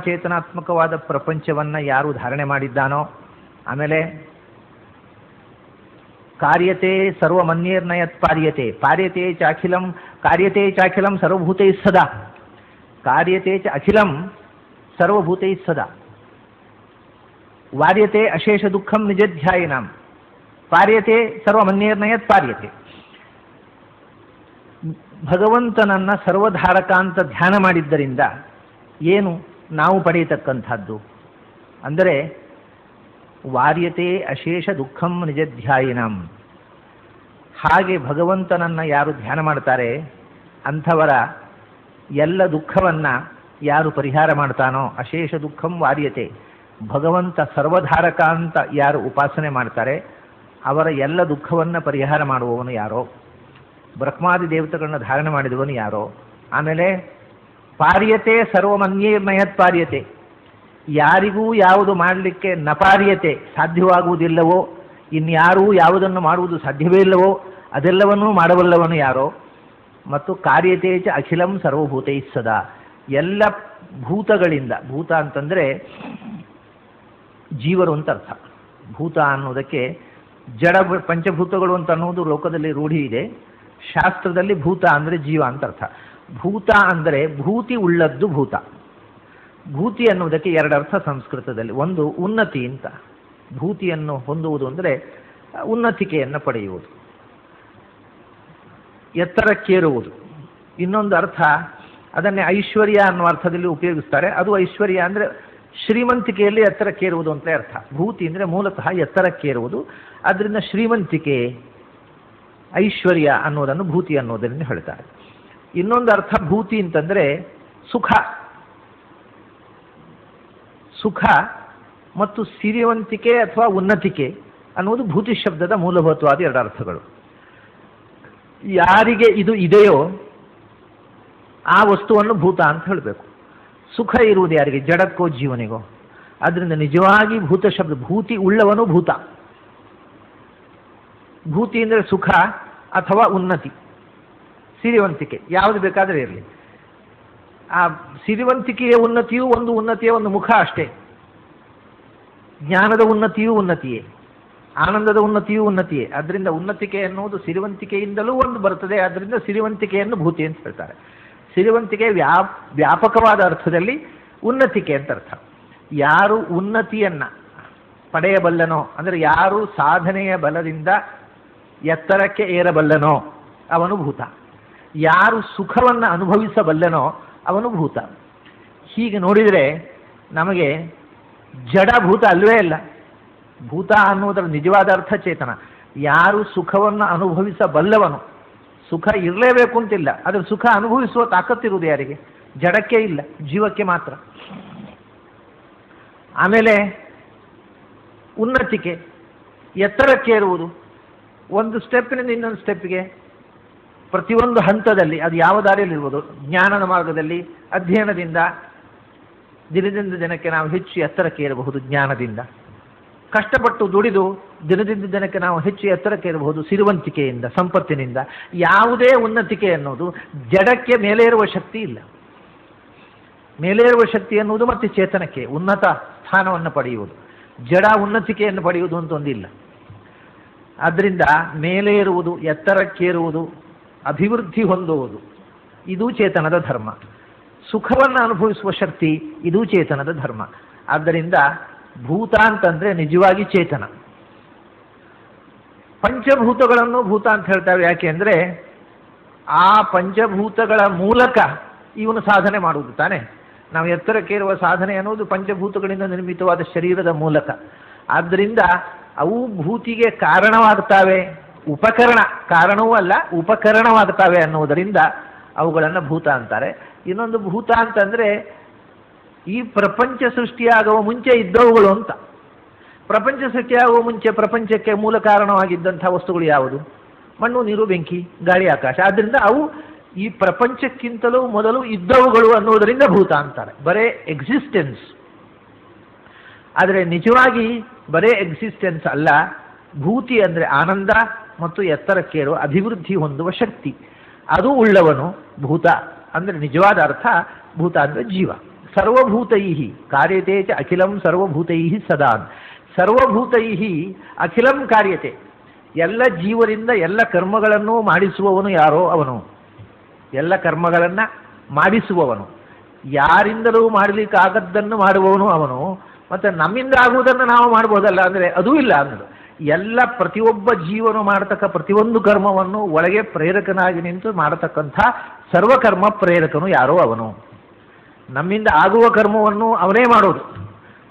ಚೇತನಾತ್ಮಕವಾದ ಪ್ರಪಂಚವನ್ನು ಯಾರು ಧಾರಣೆ ಮಾಡಿದ್ದಾನೋ. ಆಮೇಲೆ ಕಾರ್ಯತೆ ಸರ್ವಮನ್ಯೇರ್ನಯತ್ ಪಾರ್ಯತೆ, ಪಾರ್ಯತೆ ಚಾಖಿಲಂ, ಕಾರ್ಯತೆ ಚಾಖಿಲಂ ಸರ್ವಭೂತೈ ಸದಾ, ಕಾರ್ಯತೆ ಚ ಅಖಿಲಂ ಸರ್ವಭೂತೈ ಸದಾ, ವಾರ್ಯತೆ ಅಶೇಷ ದುಃಖಂ ನಿಜಧ್ಯಾಯಿನಾಂ, ಪಾರ್ಯತೆ ಸರ್ವಮನ್ಯೇರ್ನಯತ್ ಪಾರ್ಯತೆ. ಭಗವಂತನನ್ನ ಸರ್ವಧಾರಕ ಅಂತ ಧ್ಯಾನ ಮಾಡಿದ್ದರಿಂದ ಏನು ನಾವು ಪಡೆಯತಕ್ಕಂಥದ್ದು ಅಂದರೆ ವಾರ್ಯತೆ ಅಶೇಷ ದುಃಖಂ ನಿಜಧ್ಯಾಯಿನಾಂ. ಹಾಗೆ ಭಗವಂತನನ್ನು ಯಾರು ಧ್ಯಾನ ಮಾಡ್ತಾರೆ ಅಂಥವರ ಎಲ್ಲ ದುಃಖವನ್ನು ಯಾರು ಪರಿಹಾರ ಮಾಡ್ತಾನೋ, ಅಶೇಷ ದುಃಖಂ ವಾರ್ಯತೆ, ಭಗವಂತ ಸರ್ವಧಾರಕ ಅಂತ ಯಾರು ಉಪಾಸನೆ ಮಾಡ್ತಾರೆ ಅವರ ಎಲ್ಲ ದುಃಖವನ್ನು ಪರಿಹಾರ ಮಾಡುವವನು ಯಾರೋ, ಬ್ರಹ್ಮಾದಿ ದೇವತೆಗಳನ್ನ ಧಾರಣೆ ಮಾಡಿದವನು ಯಾರೋ. ಆಮೇಲೆ ಪಾರ್ಯತೆ ಸರ್ವಮನ್ಯೇರ್ನಯತ್ ಪಾರ್ಯತೆ, ಯಾರಿಗೂ ಯಾವುದು ಮಾಡಲಿಕ್ಕೆ ನಪಾರ್ಯತೆ ಸಾಧ್ಯವಾಗುವುದಿಲ್ಲವೋ, ಇನ್ಯಾರೂ ಯಾವುದನ್ನು ಮಾಡುವುದು ಸಾಧ್ಯವೇ ಇಲ್ಲವೋ ಅದೆಲ್ಲವನ್ನೂ ಮಾಡಬಲ್ಲವನು ಯಾರೋ. ಮತ್ತು ಕಾರ್ಯತೆ ಚ ಅಖಿಲಂ ಸರ್ವಭೂತೈ ಸದಾ, ಎಲ್ಲ ಭೂತಗಳಿಂದ, ಭೂತ ಅಂತಂದರೆ ಜೀವರು ಅಂತ ಅರ್ಥ. ಭೂತ ಅನ್ನೋದಕ್ಕೆ ಜಡ ಪಂಚಭೂತಗಳು ಅಂತ ಅನ್ನೋದು ಲೋಕದಲ್ಲಿ ರೂಢಿ ಇದೆ. ಶಾಸ್ತ್ರದಲ್ಲಿ ಭೂತ ಅಂದರೆ ಜೀವ ಅಂತ ಅರ್ಥ. ಭೂತ ಅಂದರೆ ಭೂತಿ ಉಳ್ಳದ್ದು ಭೂತ. ಭೂತಿ ಅನ್ನುವುದಕ್ಕೆ ಎರಡು ಅರ್ಥ ಸಂಸ್ಕೃತದಲ್ಲಿ. ಒಂದು ಉನ್ನತಿ ಅಂತ, ಭೂತಿಯನ್ನು ಹೊಂದುವುದು ಅಂದರೆ ಉನ್ನತಿಕೆಯನ್ನು ಪಡೆಯುವುದು, ಎತ್ತರಕ್ಕೇರುವುದು. ಇನ್ನೊಂದು ಅರ್ಥ ಅದನ್ನೇ ಐಶ್ವರ್ಯ ಅನ್ನುವ ಅರ್ಥದಲ್ಲಿ ಉಪಯೋಗಿಸ್ತಾರೆ. ಅದು ಐಶ್ವರ್ಯ ಅಂದರೆ ಶ್ರೀಮಂತಿಕೆಯಲ್ಲಿ ಎತ್ತರಕ್ಕೇರುವುದು ಅಂತ ಅರ್ಥ. ಭೂತಿ ಅಂದರೆ ಮೂಲತಃ ಎತ್ತರಕ್ಕೇರುವುದು, ಆದ್ದರಿಂದ ಶ್ರೀಮಂತಿಕೆ ಐಶ್ವರ್ಯ ಅನ್ನೋದನ್ನು ಭೂತಿ ಅನ್ನೋದರಿಂದ ಹೇಳ್ತಾರೆ. ಇನ್ನೊಂದು ಅರ್ಥ ಭೂತಿ ಅಂತಂದರೆ ಸುಖ. ಸುಖ ಮತ್ತು ಸಿರಿವಂತಿಕೆ ಅಥವಾ ಉನ್ನತಿಕೆ ಅನ್ನುವುದು ಭೂತಿ ಶಬ್ದದ ಮೂಲಭೂತವಾದ ಎರಡು ಅರ್ಥಗಳು. ಯಾರಿಗೆ ಇದು ಇದೆಯೋ ಆ ವಸ್ತುವನ್ನು ಭೂತ ಅಂತ ಹೇಳಬೇಕು. ಸುಖ ಇರುವುದು ಯಾರಿಗೆ? ಜಡಕ್ಕೋ ಜೀವನಿಗೋ. ಆದ್ದರಿಂದ ನಿಜವಾಗಿ ಭೂತ ಶಬ್ದ, ಭೂತಿ ಉಳ್ಳವನು ಭೂತ. ಭೂತಿ ಅಂದರೆ ಸುಖ ಅಥವಾ ಉನ್ನತಿ, ಸಿರಿವಂತಿಕೆ, ಯಾವುದು ಬೇಕಾದರೆ ಇರಲಿ. ಆ ಸಿರಿವಂತಿಕೆಯ ಉನ್ನತಿಯೂ ಒಂದು ಉನ್ನತಿಯ ಒಂದು ಮುಖ ಅಷ್ಟೇ. ಜ್ಞಾನದ ಉನ್ನತಿಯೂ ಉನ್ನತಿಯೇ, ಆನಂದದ ಉನ್ನತಿಯೂ ಉನ್ನತಿಯೇ. ಅದರಿಂದ ಉನ್ನತಿಕೆ ಎನ್ನುವುದು ಸಿರಿವಂತಿಕೆಯಿಂದಲೂ ಒಂದು ಬರ್ತದೆ. ಅದರಿಂದ ಸಿರಿವಂತಿಕೆಯನ್ನು ಭೂತಿ ಅಂತ ಹೇಳ್ತಾರೆ. ಸಿರಿವಂತಿಕೆ ವ್ಯಾಪಕವಾದ ಅರ್ಥದಲ್ಲಿ ಉನ್ನತಿಕೆ ಅಂತ ಅರ್ಥ. ಯಾರು ಉನ್ನತಿಯನ್ನು ಪಡೆಯಬಲ್ಲನೋ, ಅಂದರೆ ಯಾರು ಸಾಧನೆಯ ಬಲದಿಂದ ಎತ್ತರಕ್ಕೆ ಏರಬಲ್ಲನೋ ಅವನು ಭೂತ. ಯಾರು ಸುಖವನ್ನು ಅನುಭವಿಸಬಲ್ಲನೋ ಅವನು ಭೂತ. ಹೀಗೆ ನೋಡಿದರೆ ನಮಗೆ ಜಡಭೂತ ಅಲ್ವೇ ಅಲ್ಲ. ಭೂತ ಅನ್ನುವುದರ ನಿಜವಾದ ಅರ್ಥ ಚೇತನ. ಯಾರು ಸುಖವನ್ನು ಅನುಭವಿಸಬಲ್ಲವನು, ಸುಖ ಇರಲೇಬೇಕು ಅಂತಿಲ್ಲ, ಆದರೆ ಸುಖ ಅನುಭವಿಸುವ ತಾಕತ್ತಿರುವುದು ಯಾರಿಗೆ? ಜಡಕ್ಕೆ ಇಲ್ಲ, ಜೀವಕ್ಕೆ ಮಾತ್ರ. ಆಮೇಲೆ ಉನ್ನತಿಕೆ, ಎತ್ತರಕ್ಕೇರುವುದು. ಒಂದು ಸ್ಟೆಪ್ನಿಂದ ಇನ್ನೊಂದು ಸ್ಟೆಪ್ಗೆ, ಪ್ರತಿಯೊಂದು ಹಂತದಲ್ಲಿ, ಅದು ಯಾವ ದಾರಿಯಲ್ಲಿರ್ಬೋದು, ಜ್ಞಾನದ ಮಾರ್ಗದಲ್ಲಿ ಅಧ್ಯಯನದಿಂದ ದಿನದಿಂದ ದಿನಕ್ಕೆ ನಾವು ಹೆಚ್ಚು ಎತ್ತರಕ್ಕೆ ಏರಬಹುದು. ಜ್ಞಾನದಿಂದ ಕಷ್ಟಪಟ್ಟು ದುಡಿದು ದಿನದಿಂದ ದಿನಕ್ಕೆ ನಾವು ಹೆಚ್ಚು ಎತ್ತರಕ್ಕೆ ಇರಬಹುದು ಸಿರಿವಂತಿಕೆಯಿಂದ, ಸಂಪತ್ತಿನಿಂದ. ಯಾವುದೇ ಉನ್ನತಿಕೆ ಅನ್ನೋದು ಜಡಕ್ಕೆ ಮೇಲೇರುವ ಶಕ್ತಿ ಇಲ್ಲ. ಮೇಲೇರುವ ಶಕ್ತಿ ಎನ್ನುವುದು ಮತ್ತೆ ಚೇತನಕ್ಕೆ ಉನ್ನತ ಸ್ಥಾನವನ್ನು ಪಡೆಯುವುದು. ಜಡ ಉನ್ನತಿಕೆಯನ್ನು ಪಡೆಯುವುದು ಅಂತ ಒಂದಿಲ್ಲ. ಆದ್ದರಿಂದ ಮೇಲೇರುವುದು, ಎತ್ತರಕ್ಕೇರುವುದು, ಅಭಿವೃದ್ಧಿ ಹೊಂದುವುದು ಇದು ಚೇತನದ ಧರ್ಮ. ಸುಖವನ್ನು ಅನುಭವಿಸುವ ಶಕ್ತಿ ಇದು ಚೇತನದ ಧರ್ಮ. ಆದ್ದರಿಂದ ಭೂತ ಅಂತಂದರೆ ನಿಜವಾಗಿ ಚೇತನ. ಪಂಚಭೂತಗಳನ್ನು ಭೂತ ಅಂತ ಹೇಳ್ತಾವೆ. ಯಾಕೆ ಅಂದರೆ ಆ ಪಂಚಭೂತಗಳ ಮೂಲಕ ಇವನು ಸಾಧನೆ ಮಾಡುವುದು ತಾನೆ. ನಾವು ಎತ್ತರಕ್ಕೇರುವ ಸಾಧನೆ ಅನ್ನೋದು ಪಂಚಭೂತಗಳಿಂದ ನಿರ್ಮಿತವಾದ ಶರೀರದ ಮೂಲಕ. ಆದ್ದರಿಂದ ಅವು ಭೂತಿಗೆ ಕಾರಣವಾಗ್ತಾವೆ. ಉಪಕರಣ, ಕಾರಣವೂ ಅಲ್ಲ, ಉಪಕರಣವಾಗ್ತಾವೆ ಅನ್ನುವುದರಿಂದ ಅವುಗಳನ್ನು ಭೂತ ಅಂತಾರೆ. ಇನ್ನೊಂದು ಭೂತ ಅಂತಂದರೆ ಈ ಪ್ರಪಂಚ ಸೃಷ್ಟಿಯಾಗುವ ಮುಂಚೆ ಇದ್ದವುಗಳು ಅಂತ. ಪ್ರಪಂಚ ಸೃಷ್ಟಿಯಾಗುವ ಮುಂಚೆ ಪ್ರಪಂಚಕ್ಕೆ ಮೂಲ ಕಾರಣವಾಗಿದ್ದಂಥ ವಸ್ತುಗಳು ಯಾವುದು? ಮಣ್ಣು, ನೀರು, ಬೆಂಕಿ, ಗಾಳಿ, ಆಕಾಶ. ಆದ್ದರಿಂದ ಅವು ಈ ಪ್ರಪಂಚಕ್ಕಿಂತಲೂ ಮೊದಲು ಇದ್ದವುಗಳು ಅನ್ನುವುದರಿಂದ ಭೂತ ಅಂತಾರೆ. ಬರೇ ಎಕ್ಸಿಸ್ಟೆನ್ಸ್. ಆದರೆ ನಿಜವಾಗಿ ಬರೇ ಎಕ್ಸಿಸ್ಟೆನ್ಸ್ ಅಲ್ಲ. ಭೂತಿ ಅಂದರೆ ಆನಂದ ಮತ್ತು ಎತ್ತರಕ್ಕೇರುವ ಅಭಿವೃದ್ಧಿ ಹೊಂದುವ ಶಕ್ತಿ, ಅದು ಉಳ್ಳವನು ಭೂತ. ಅಂದರೆ ನಿಜವಾದ ಅರ್ಥ ಭೂತ ಅಂದರೆ ಜೀವ. ಸರ್ವಭೂತೈ ಕಾರ್ಯತೆ ಚ ಅಖಿಲಂ ಸರ್ವಭೂತೈ ಸದಾ. ಸರ್ವಭೂತೈ ಅಖಿಲಂ ಕಾರ್ಯತೆ. ಎಲ್ಲ ಜೀವರಿಂದ ಎಲ್ಲ ಕರ್ಮಗಳನ್ನು ಮಾಡಿಸುವವನು ಯಾರೋ ಅವನು. ಎಲ್ಲ ಕರ್ಮಗಳನ್ನು ಮಾಡಿಸುವವನು, ಯಾರಿಂದಲೂ ಮಾಡಲಿಕ್ಕಾಗದ್ದನ್ನು ಮಾಡುವವನು ಅವನು. ಮತ್ತು ನಮ್ಮಿಂದ ಆಗುವುದನ್ನು ನಾವು ಮಾಡ್ಬೋದಲ್ಲ ಅಂದರೆ ಅದೂ ಇಲ್ಲ ಅನ್ನೋದು. ಎಲ್ಲ ಪ್ರತಿಯೊಬ್ಬ ಜೀವನು ಮಾಡತಕ್ಕ ಪ್ರತಿಯೊಂದು ಕರ್ಮವನ್ನು ಒಳಗೆ ಪ್ರೇರಕನಾಗಿ ನಿಂತು ಮಾಡತಕ್ಕಂಥ ಸರ್ವಕರ್ಮ ಪ್ರೇರಕನು ಯಾರೋ ಅವನು. ನಮ್ಮಿಂದ ಆಗುವ ಕರ್ಮವನ್ನು ಅವನೇ ಮಾಡೋದು,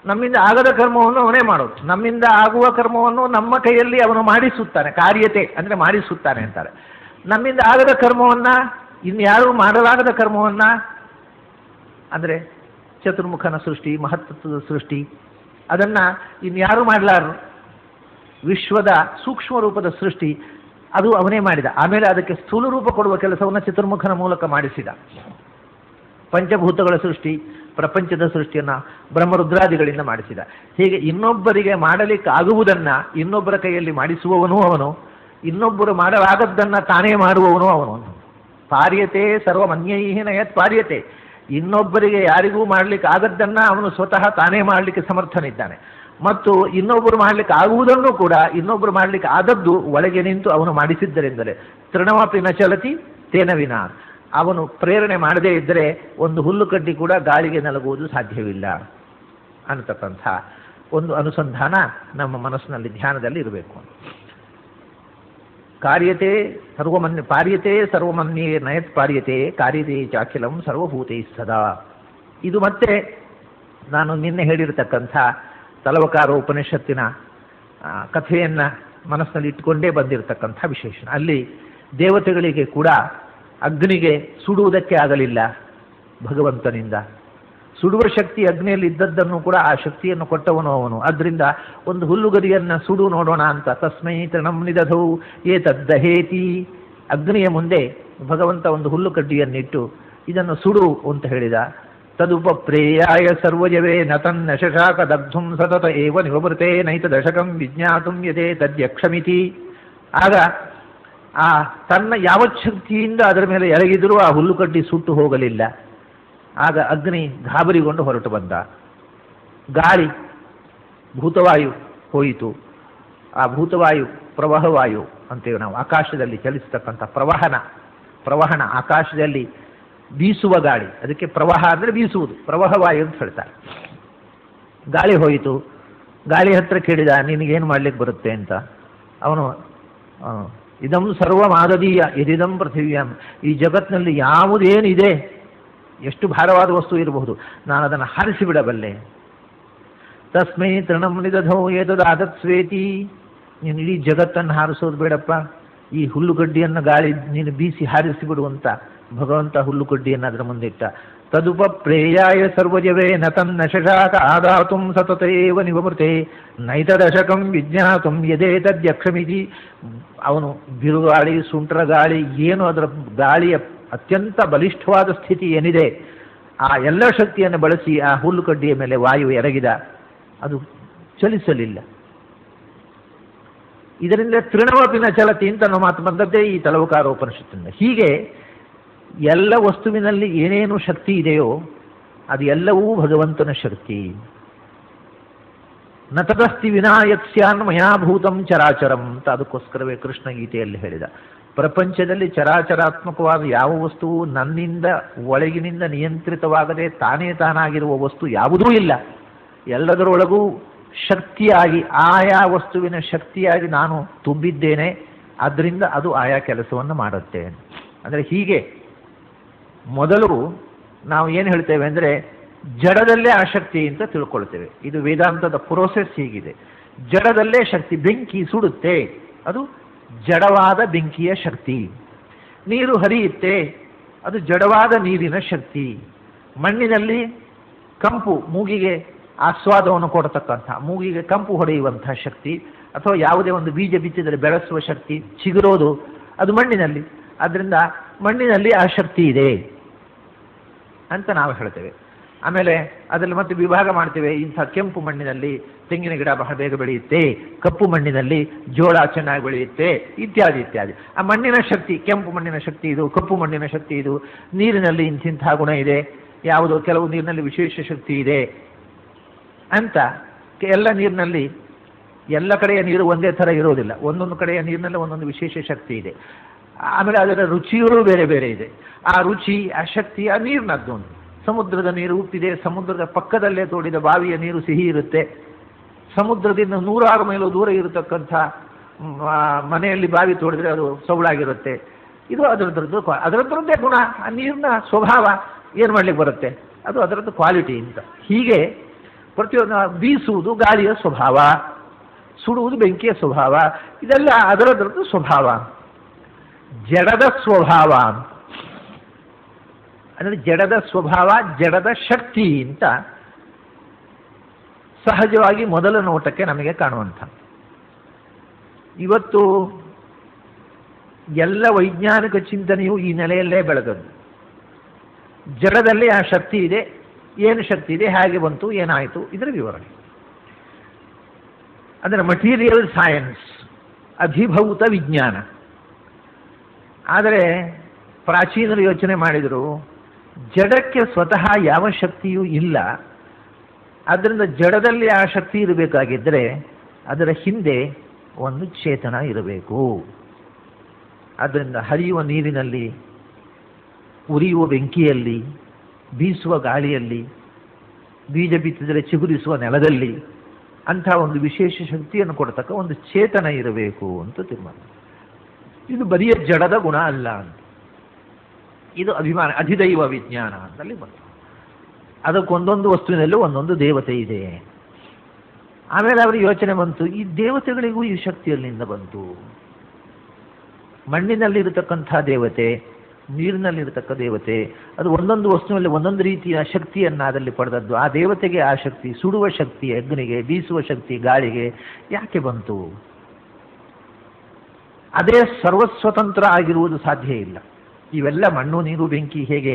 ನಮ್ಮಿಂದ ಆಗದ ಕರ್ಮವನ್ನು ಅವನೇ ಮಾಡೋದು. ನಮ್ಮಿಂದ ಆಗುವ ಕರ್ಮವನ್ನು ನಮ್ಮ ಕೈಯಲ್ಲಿ ಅವನು ಮಾಡಿಸುತ್ತಾನೆ. ಕಾರ್ಯತೆ ಅಂದರೆ ಮಾಡಿಸುತ್ತಾನೆ ಅಂತಾರೆ. ನಮ್ಮಿಂದ ಆಗದ ಕರ್ಮವನ್ನು, ಇನ್ಯಾರೂ ಮಾಡಲಾಗದ ಕರ್ಮವನ್ನು, ಅಂದರೆ ಚತುರ್ಮುಖನ ಸೃಷ್ಟಿ, ಮಹತ್ತತ್ವದ ಸೃಷ್ಟಿ, ಅದನ್ನು ಇನ್ಯಾರೂ ಮಾಡಲಾರರು. ವಿಶ್ವದ ಸೂಕ್ಷ್ಮ ರೂಪದ ಸೃಷ್ಟಿ ಅದು ಅವನೇ ಮಾಡಿದ. ಆಮೇಲೆ ಅದಕ್ಕೆ ಸ್ಥೂಲ ರೂಪ ಕೊಡುವ ಕೆಲಸವನ್ನು ಚತುರ್ಮುಖನ ಮೂಲಕ ಮಾಡಿಸಿದ. ಪಂಚಭೂತಗಳ ಸೃಷ್ಟಿ, ಪ್ರಪಂಚದ ಸೃಷ್ಟಿಯನ್ನು ಬ್ರಹ್ಮರುದ್ರಾದಿಗಳಿಂದ ಮಾಡಿಸಿದ. ಹೀಗೆ ಇನ್ನೊಬ್ಬರಿಗೆ ಮಾಡಲಿಕ್ಕಾಗುವುದನ್ನು ಇನ್ನೊಬ್ಬರ ಕೈಯಲ್ಲಿ ಮಾಡಿಸುವವನು ಅವನು. ಇನ್ನೊಬ್ಬರು ಮಾಡಲಾಗದ್ದನ್ನು ತಾನೇ ಮಾಡುವವನು ಅವನು. ಪಾರ್ಯತೆ ಸರ್ವಮನ್ಯೈಹಿ ನಯತ್ ಪಾರ್ಯತೆ. ಇನ್ನೊಬ್ಬರಿಗೆ ಯಾರಿಗೂ ಮಾಡಲಿಕ್ಕೆ ಆಗದ್ದನ್ನು ಅವನು ಸ್ವತಃ ತಾನೇ ಮಾಡಲಿಕ್ಕೆ ಸಮರ್ಥನಿದ್ದಾನೆ. ಮತ್ತು ಇನ್ನೊಬ್ಬರು ಮಾಡಲಿಕ್ಕೆ ಆಗುವುದನ್ನು ಕೂಡ ಇನ್ನೊಬ್ಬರು ಮಾಡಲಿಕ್ಕೆ ಆದದ್ದು ಒಳಗೆ ನಿಂತು ಅವನು ಮಾಡಿಸಿದ್ದರಿಂದಲೇ. ತೃಣಮಪಿ ನ ಚಲತಿ ತೇನ ವಿನಾ. ಅವನು ಪ್ರೇರಣೆ ಮಾಡದೇ ಇದ್ದರೆ ಒಂದು ಹುಲ್ಲು ಕಡ್ಡಿ ಕೂಡ ಗಾಳಿಗೆ ನಲಗುವುದು ಸಾಧ್ಯವಿಲ್ಲ ಅನ್ನತಕ್ಕಂಥ ಒಂದು ಅನುಸಂಧಾನ ನಮ್ಮ ಮನಸ್ಸಿನಲ್ಲಿ, ಧ್ಯಾನದಲ್ಲಿ ಇರಬೇಕು. ಕಾರ್ಯತೆ ಸರ್ವಮನ್ಯ ಪಾರ್ಯತೆ ಸರ್ವಮನ್ಯೇ ನಯತ್ ಪಾರ್ಯತೆ ಕಾರ್ಯತೆ ಚಾಖಿಲಂ ಸರ್ವಭೂತೈ ಸದಾ. ಇದು ಮತ್ತೆ ನಾನು ನಿನ್ನೆ ಹೇಳಿರತಕ್ಕಂಥ ತಲವಕಾರ ಉಪನಿಷತ್ತಿನ ಕಥೆಯನ್ನು ಮನಸ್ಸಿನಲ್ಲಿ ಇಟ್ಟುಕೊಂಡೇ ಬಂದಿರತಕ್ಕಂಥ ವಿಶೇಷಣ. ಅಲ್ಲಿ ದೇವತೆಗಳಿಗೆ ಕೂಡ ಅಗ್ನಿಗೆ ಸುಡುವುದಕ್ಕೆ ಆಗಲಿಲ್ಲ ಭಗವಂತನಿಂದ. ಸುಡುವ ಶಕ್ತಿ ಅಗ್ನಿಯಲ್ಲಿ ಇದ್ದದ್ದನ್ನು ಕೂಡ ಆ ಶಕ್ತಿಯನ್ನು ಕೊಟ್ಟವನು ಅವನು. ಆದ್ದರಿಂದ ಒಂದು ಹುಲ್ಲುಗರಿಯನ್ನು ಸುಡು ನೋಡೋಣ ಅಂತ ತಸ್ಮೈ ತೃಣಂ ನಿದಧೌ ಏತದ್ದಹೇತಿ. ಅಗ್ನಿಯ ಮುಂದೆ ಭಗವಂತ ಒಂದು ಹುಲ್ಲು ಕಡ್ಡಿಯನ್ನಿಟ್ಟು ಇದನ್ನು ಸುಡು ಅಂತ ಹೇಳಿದ. ತದುಪಪ್ರೇಯಾಯ ಸರ್ವಜವೇ ನತನ್ನ ಶಶಾಕ ದಗ್ಧುಂ ಸತತ ಏವ ನಿವಮೃತೆ ನೈತ ದಶಕಂ ವಿಜ್ಞಾತುಂ ಯದೇ ತದ್ಯಕ್ಷಮಿತಿ. ಆಗ ಆ ತನ್ನ ಯಾವಚ್ಛಕ್ತಿಯಿಂದ ಅದರ ಮೇಲೆ ಎರಗಿದರೂ ಆ ಹುಲ್ಲುಕಡ್ಡಿ ಸುಟ್ಟು ಹೋಗಲಿಲ್ಲ. ಆಗ ಅಗ್ನಿ ಗಾಬರಿಗೊಂಡು ಹೊರಟು ಬಂದ. ಗಾಳಿ ಭೂತವಾಯು ಹೋಯಿತು. ಆ ಭೂತವಾಯು ಪ್ರವಾಹವಾಯು ಅಂತೇವೆ ನಾವು, ಆಕಾಶದಲ್ಲಿ ಚಲಿಸ್ತಕ್ಕಂಥ ಪ್ರವಹಣ ಆಕಾಶದಲ್ಲಿ ಬೀಸುವ ಗಾಳಿ, ಅದಕ್ಕೆ ಪ್ರವಾಹ ಅಂದರೆ ಬೀಸುವುದು, ಪ್ರವಾಹವಾಯು ಅಂತ ಹೇಳ್ತಾರೆ. ಗಾಳಿ ಹೋಯಿತು, ಗಾಳಿ ಹತ್ರ ಕೇಳಿದ ನಿನಗೇನು ಮಾಡ್ಲಿಕ್ಕೆ ಬರುತ್ತೆ ಅಂತ. ಅವನು ಇದಂ ಸರ್ವಮಾದದೀಯ ಯದಿದಂ ಪೃಥಿವ್ಯಾಂ, ಈ ಜಗತ್ತಿನಲ್ಲಿ ಯಾವುದೇನಿದೆ, ಎಷ್ಟು ಭಾರವಾದ ವಸ್ತು ಇರಬಹುದು, ನಾನು ಅದನ್ನು ಹಾರಿಸಿಬಿಡಬಲ್ಲೆ. ತಸ್ಮೈ ತೃಣಂ ನಿದಧೋ ಏತದಾದತ್ ಸ್ವೇತಿ, ನೀನು ಇಡೀ ಜಗತ್ತನ್ನು ಹಾರಿಸೋದು ಬೇಡಪ್ಪ, ಈ ಹುಲ್ಲುಗಡ್ಡಿಯನ್ನು ಗಾಳಿ ನೀನು ಬೀಸಿ ಹಾರಿಸಿಬಿಡುವಂತ ಭಗವಂತ ಹುಲ್ಲುಗಡ್ಡಿಯನ್ನು ಅದರ ಮುಂದಿಟ್ಟ. ತದುಪಪ್ರೇಯಾಯ ಸರ್ವಜವೇ ನ ತನ್ನ ಶಶಾಕ ಆದಾತು ಸತತೇವ ನಿವಮೃತೆ ನೈತದಶಕಂ ವಿಜ್ಞಾತುಂ ಯದೇತದ್ಯಕ್ಷಮಿತಿ. ಅವನು ಬಿರುಗಾಳಿ, ಸುಂಟರ ಗಾಳಿ, ಏನು ಅದರ ಗಾಳಿಯ ಅತ್ಯಂತ ಬಲಿಷ್ಠವಾದ ಸ್ಥಿತಿ ಏನಿದೆ, ಆ ಎಲ್ಲ ಶಕ್ತಿಯನ್ನು ಬಳಸಿ ಆ ಹುಲ್ಲುಗಡ್ಡಿಯ ಮೇಲೆ ವಾಯು ಎರಗಿದ, ಅದು ಚಲಿಸಲಿಲ್ಲ. ಇದರಿಂದ ತೃಣವಪಿನ ಚಲತಿ ಅಂತ ನಾವು ಮಾತು ಬಂದದ್ದೇ ಈ ತಲವಕಾರೋಪನಿಷತ್ತಿನಿಂದ. ಹೀಗೆ ಎಲ್ಲ ವಸ್ತುವಿನಲ್ಲಿ ಏನೇನು ಶಕ್ತಿ ಇದೆಯೋ ಅದು ಎಲ್ಲವೂ ಭಗವಂತನ ಶಕ್ತಿ. ನ ತದಸ್ತಿ ವಿನಾಯತ್ಸ್ಯಾನ್ ಮಯಾಭೂತಂ ಚರಾಚರಂ ಅಂತ ಅದಕ್ಕೋಸ್ಕರವೇ ಕೃಷ್ಣ ಗೀತೆಯಲ್ಲಿ ಹೇಳಿದ. ಪ್ರಪಂಚದಲ್ಲಿ ಚರಾಚರಾತ್ಮಕವಾದ ಯಾವ ವಸ್ತುವು ನನ್ನಿಂದ ಒಳಗಿನಿಂದ ನಿಯಂತ್ರಿತವಾಗದೆ ತಾನೇ ತಾನಾಗಿರುವ ವಸ್ತು ಯಾವುದೂ ಇಲ್ಲ. ಎಲ್ಲದರೊಳಗೂ ಶಕ್ತಿಯಾಗಿ, ಆಯಾ ವಸ್ತುವಿನ ಶಕ್ತಿಯಾಗಿ ನಾನು ತುಂಬಿದ್ದೇನೆ, ಆದ್ದರಿಂದ ಅದು ಆಯಾ ಕೆಲಸವನ್ನು ಮಾಡುತ್ತೆ. ಅಂದರೆ ಹೀಗೆ ಮೊದಲು ನಾವು ಏನು ಹೇಳ್ತೇವೆ ಅಂದರೆ ಜಡದಲ್ಲೇ ಆ ಶಕ್ತಿ ಅಂತ ತಿಳ್ಕೊಳ್ತೇವೆ. ಇದು ವೇದಾಂತದ ಪ್ರೋಸೆಸ್ ಹೀಗಿದೆ. ಜಡದಲ್ಲೇ ಶಕ್ತಿ, ಬೆಂಕಿ ಸುಡುತ್ತೆ, ಅದು ಜಡವಾದ ಬೆಂಕಿಯ ಶಕ್ತಿ. ನೀರು ಹರಿಯುತ್ತೆ, ಅದು ಜಡವಾದ ನೀರಿನ ಶಕ್ತಿ. ಮಣ್ಣಿನಲ್ಲಿ ಕಂಪು, ಮೂಗಿಗೆ ಆಸ್ವಾದವನ್ನು ಕೊಡತಕ್ಕಂಥ, ಮೂಗಿಗೆ ಕಂಪು ಹೊಡೆಯುವಂಥ ಶಕ್ತಿ, ಅಥವಾ ಯಾವುದೇ ಒಂದು ಬೀಜ ಬಿತ್ತಿದರೆ ಬೆಳೆಸುವ ಶಕ್ತಿ, ಚಿಗುರೋದು, ಅದು ಮಣ್ಣಿನಲ್ಲಿ. ಆದ್ದರಿಂದ ಮಣ್ಣಿನಲ್ಲಿ ಆ ಶಕ್ತಿ ಇದೆ ಅಂತ ನಾವು ಹೇಳ್ತೇವೆ. ಆಮೇಲೆ ಅದರಲ್ಲಿ ಮತ್ತೆ ವಿಭಾಗ ಮಾಡ್ತೇವೆ. ಇಂಥ ಕೆಂಪು ಮಣ್ಣಿನಲ್ಲಿ ತೆಂಗಿನ ಗಿಡ ಬಹಳ ಬೇಗ ಬೆಳೆಯುತ್ತೆ, ಕಪ್ಪು ಮಣ್ಣಿನಲ್ಲಿ ಜೋಳ ಚೆನ್ನಾಗಿ ಬೆಳೆಯುತ್ತೆ, ಇತ್ಯಾದಿ ಇತ್ಯಾದಿ. ಆ ಮಣ್ಣಿನ ಶಕ್ತಿ, ಕೆಂಪು ಮಣ್ಣಿನ ಶಕ್ತಿ ಇದು, ಕಪ್ಪು ಮಣ್ಣಿನ ಶಕ್ತಿ ಇದು, ನೀರಿನಲ್ಲಿ ಇಂಥ ಗುಣ ಇದೆ, ಯಾವುದೋ ಕೆಲವು ನೀರಿನಲ್ಲಿ ವಿಶೇಷ ಶಕ್ತಿ ಇದೆ ಅಂತ. ಎಲ್ಲ ನೀರಿನಲ್ಲಿ ಎಲ್ಲ ಕಡೆಯ ನೀರು ಒಂದೇ ಥರ ಇರೋದಿಲ್ಲ, ಒಂದೊಂದು ಕಡೆಯ ನೀರಿನಲ್ಲಿ ಒಂದೊಂದು ವಿಶೇಷ ಶಕ್ತಿ ಇದೆ. ಆಮೇಲೆ ಅದರ ರುಚಿಯೂ ಬೇರೆ ಬೇರೆ ಇದೆ. ಆ ರುಚಿ, ಆ ಶಕ್ತಿ ಆ ನೀರಿನದ್ದೊಂದು. ಸಮುದ್ರದ ನೀರು ಉಪ್ಪಿದೆ, ಸಮುದ್ರದ ಪಕ್ಕದಲ್ಲೇ ತೋಡಿದ ಬಾವಿಯ ನೀರು ಸಿಹಿ ಇರುತ್ತೆ. ಸಮುದ್ರದಿಂದ 100 ಮೈಲು ದೂರ ಇರತಕ್ಕಂಥ ಮನೆಯಲ್ಲಿ ಬಾವಿ ತೋಡಿದ್ರೆ ಅದು ಸೌಳಾಗಿರುತ್ತೆ. ಇದು ಅದರದ್ದೇ ಗುಣ, ಆ ನೀರಿನ ಸ್ವಭಾವ. ಏನು ಮಾಡ್ಲಿಕ್ಕೆ ಬರುತ್ತೆ, ಅದು ಅದರದ್ದು ಕ್ವಾಲಿಟಿ ಅಂತ. ಹೀಗೆ ಪ್ರತಿಯೊಂದು, ಬೀಸುವುದು ಗಾಳಿಯ ಸ್ವಭಾವ, ಸುಡುವುದು ಬೆಂಕಿಯ ಸ್ವಭಾವ, ಇದೆಲ್ಲ ಅದರದ್ದು ಸ್ವಭಾವ. ಜಡದ ಸ್ವಭಾವ ಅಂದರೆ ಜಡದ ಸ್ವಭಾವ, ಜಡದ ಶಕ್ತಿ ಅಂತ ಸಹಜವಾಗಿ ಮೊದಲ ನೋಟಕ್ಕೆ ನಮಗೆ ಕಾಣುವಂಥ. ಇವತ್ತು ಎಲ್ಲ ವೈಜ್ಞಾನಿಕ ಚಿಂತನೆಯು ಈ ನೆಲೆಯಲ್ಲೇ ಬೆಳೆದದ್ದು. ಜಡದಲ್ಲಿ ಆ ಶಕ್ತಿ ಇದೆ, ಏನು ಶಕ್ತಿ ಇದೆ, ಹೇಗೆ ಬಂತು, ಏನಾಯಿತು, ಇದರ ವಿವರಣೆ. ಅಂದರೆ ಮಟೀರಿಯಲ್ ಸೈನ್ಸ್, ಅಧಿಭೌತ ವಿಜ್ಞಾನ. ಆದರೆ ಪ್ರಾಚೀನರು ಯೋಚನೆ ಮಾಡಿದರು, ಜಡಕ್ಕೆ ಸ್ವತಃ ಯಾವ ಶಕ್ತಿಯೂ ಇಲ್ಲ, ಆದ್ದರಿಂದ ಜಡದಲ್ಲಿ ಆ ಶಕ್ತಿ ಇರಬೇಕಾಗಿದ್ದರೆ ಅದರ ಹಿಂದೆ ಒಂದು ಚೇತನ ಇರಬೇಕು. ಆದ್ದರಿಂದ ಹರಿಯುವ ನೀರಿನಲ್ಲಿ, ಉರಿಯುವ ಬೆಂಕಿಯಲ್ಲಿ, ಬೀಸುವ ಗಾಳಿಯಲ್ಲಿ, ಬೀಜ ಬಿತ್ತಿದರೆ ಚಿಗುರಿಸುವ ನೆಲದಲ್ಲಿ ಅಂಥ ಒಂದು ವಿಶೇಷ ಶಕ್ತಿಯನ್ನು ಕೊಡತಕ್ಕ ಒಂದು ಚೇತನ ಇರಬೇಕು ಅಂತ ತೀರ್ಮಾನ. ಇದು ಬರಿಯ ಜಡದ ಗುಣ ಅಲ್ಲ ಅಂತ. ಇದು ಅಭಿಮಾನ, ಅಧಿದೈವ ವಿಜ್ಞಾನ ಅಂತಲ್ಲಿ ಬಂತು. ಅದಕ್ಕೊಂದೊಂದು ವಸ್ತುವಿನಲ್ಲೂ ಒಂದೊಂದು ದೇವತೆ ಇದೆ. ಆಮೇಲೆ ಅವರ ಯೋಚನೆ ಬಂತು, ಈ ದೇವತೆಗಳಿಗೂ ಈ ಶಕ್ತಿಯಲ್ಲಿಂದ ಬಂತು. ಮಣ್ಣಿನಲ್ಲಿರತಕ್ಕಂಥ ದೇವತೆ, ನೀರಿನಲ್ಲಿರತಕ್ಕ ದೇವತೆ, ಅದು ಒಂದೊಂದು ವಸ್ತುವಿನಲ್ಲಿ ಒಂದೊಂದು ರೀತಿಯ ಶಕ್ತಿಯನ್ನು ಅದರಲ್ಲಿ ಪಡೆದದ್ದು. ಆ ದೇವತೆಗೆ ಆ ಶಕ್ತಿ, ಸುಡುವ ಶಕ್ತಿ ಅಗ್ನಿಗೆ, ಬೀಸುವ ಶಕ್ತಿ ಗಾಳಿಗೆ ಯಾಕೆ ಬಂತು? ಅದೇ ಸರ್ವಸ್ವತಂತ್ರ ಆಗಿರುವುದು ಸಾಧ್ಯ ಇಲ್ಲ. ಇವೆಲ್ಲ ಮಣ್ಣು, ನೀರು, ಬೆಂಕಿ ಹೇಗೆ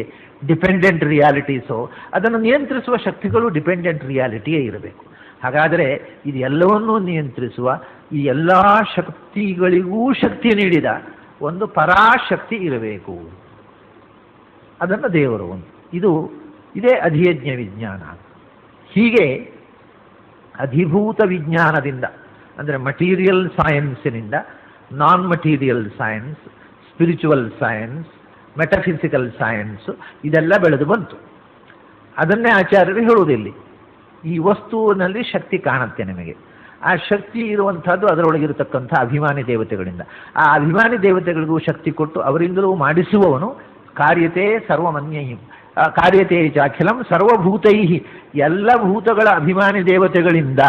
ಡಿಪೆಂಡೆಂಟ್ ರಿಯಾಲಿಟೀಸೋ, ಅದನ್ನು ನಿಯಂತ್ರಿಸುವ ಶಕ್ತಿಗಳು ಡಿಪೆಂಡೆಂಟ್ ರಿಯಾಲಿಟಿಯೇ ಇರಬೇಕು. ಹಾಗಾದರೆ ಇದೆಲ್ಲವನ್ನೂ ನಿಯಂತ್ರಿಸುವ ಈ ಎಲ್ಲ ಶಕ್ತಿಗಳಿಗೂ ಶಕ್ತಿ ನೀಡಿದ ಒಂದು ಪರಾಶಕ್ತಿ ಇರಬೇಕು. ಅದನ್ನು ದೇವರು ಇದೇ ಅಧಿಯಜ್ಞ ವಿಜ್ಞಾನ. ಹೀಗೆ ಅಧಿಭೂತ ವಿಜ್ಞಾನದಿಂದ ಅಂದರೆ ಮಟೀರಿಯಲ್ ಸೈನ್ಸಿನಿಂದ non material science, spiritual science, metaphysical science ಇದೆಲ್ಲ ಬೆಳೆದು ಬಂತು. ಅದನ್ನೇ ಆಚಾರ್ಯರು ಹೇಳುವುದಿಲ್ಲಿ. ಈ ವಸ್ತುವಿನಲ್ಲಿ ಶಕ್ತಿ ಕಾಣುತ್ತೆ ನಿಮಗೆ. ಆ ಶಕ್ತಿ ಇರುವಂಥದ್ದು ಅದರೊಳಗಿರತಕ್ಕಂಥ ಅಭಿಮಾನಿ ದೇವತೆಗಳಿಂದ. ಆ ಅಭಿಮಾನಿ ದೇವತೆಗಳಿಗೂ ಶಕ್ತಿ ಕೊಟ್ಟು ಅವರಿಂದಲೂ ಮಾಡಿಸುವವನು ಕಾರ್ಯತೆ ಸರ್ವಮನ್ಯೈ ಕಾರ್ಯತೆ ಅಖಿಲಂ ಸರ್ವಭೂತೈ, ಎಲ್ಲ ಭೂತಗಳ ಅಭಿಮಾನಿ ದೇವತೆಗಳಿಂದ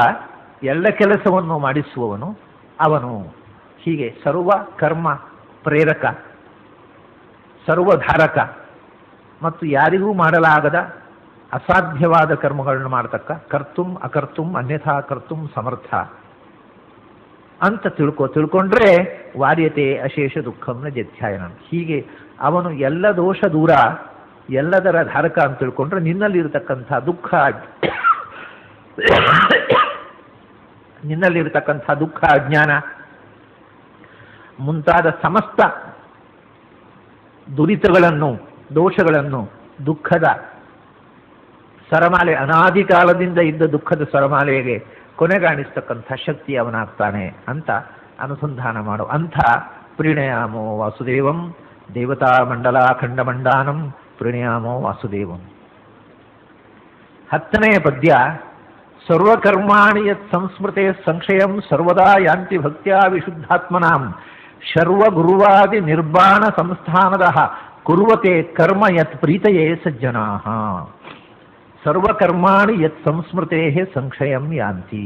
ಎಲ್ಲ ಕೆಲಸವನ್ನು ಮಾಡಿಸುವವನು ಅವನು. ಹೀಗೆ ಸರ್ವ ಕರ್ಮ ಪ್ರೇರಕ, ಸರ್ವಧಾರಕ ಮತ್ತು ಯಾರಿಗೂ ಮಾಡಲಾಗದ ಅಸಾಧ್ಯವಾದ ಕರ್ಮಗಳನ್ನು ಮಾಡತಕ್ಕ ಕರ್ತುಂ ಅಕರ್ತುಂ ಅನ್ಯಥಾ ಕರ್ತುಂ ಸಮರ್ಥ ಅಂತ ತಿಳ್ಕೊಂಡ್ರೆ ವಾರ್ಯತೆ ಅಶೇಷ ದುಃಖಂನ ಜಥ್ಯಾಯನ. ಹೀಗೆ ಅವನು ಎಲ್ಲ ದೋಷ ದೂರ, ಎಲ್ಲದರ ಧಾರಕ ಅಂತ ತಿಳ್ಕೊಂಡ್ರೆ ನಿನ್ನಲ್ಲಿರತಕ್ಕಂಥ ದುಃಖ ಅಜ್ಞಾನ ಮುಂತಾದ ಸಮಸ್ತ ದುರಿತಗಳನ್ನು, ದೋಷಗಳನ್ನು, ದುಃಖದ ಸರಮಾಲೆ, ಅನಾದಿ ಕಾಲದಿಂದ ಇದ್ದ ದುಃಖದ ಸರಮಾಲೆಗೆ ಕೊನೆಗಾಣಿಸ್ತಕ್ಕಂಥ ಶಕ್ತಿ ಅವನಾಗ್ತಾನೆ ಅಂತ ಅನುಸಂಧಾನ ಮಾಡು. ಅಂಥ ಪ್ರಣಯಾಮೋ ವಾಸುದೇವಂ ದೇವತಾ ಮಂಡಲಾಖಂಡಮಂಡಾನಂ ಪ್ರಣಯಾಮೋ ವಾಸುದೇವಂ. 10ನೇ ಪದ್ಯ. ಸರ್ವಕರ್ಮಾಣಿ ಯತ್ ಸಂಸ್ಮೃತೆ ಸಂಶಯಂ ಸರ್ವದಾ ಯಾಂತಿ ಭಕ್ತ್ಯಾ ವಿಶುದ್ಧಾತ್ಮನಾಂ ಶರ್ವಗುರುವಾದಿ ನಿರ್ವಾಣ ಸಂಸ್ಥಾನದಃ ಕುರ್ವತೆ ಕರ್ಮ ಯತ್ ಪ್ರೀತಯೇ ಸಜ್ಜನಾಃ. ಸರ್ವಕರ್ಮಾಣಿ ಯತ್ ಸಂಸ್ಮೃತೆ ಸಂಶಯಂ ಯಾಂತಿ.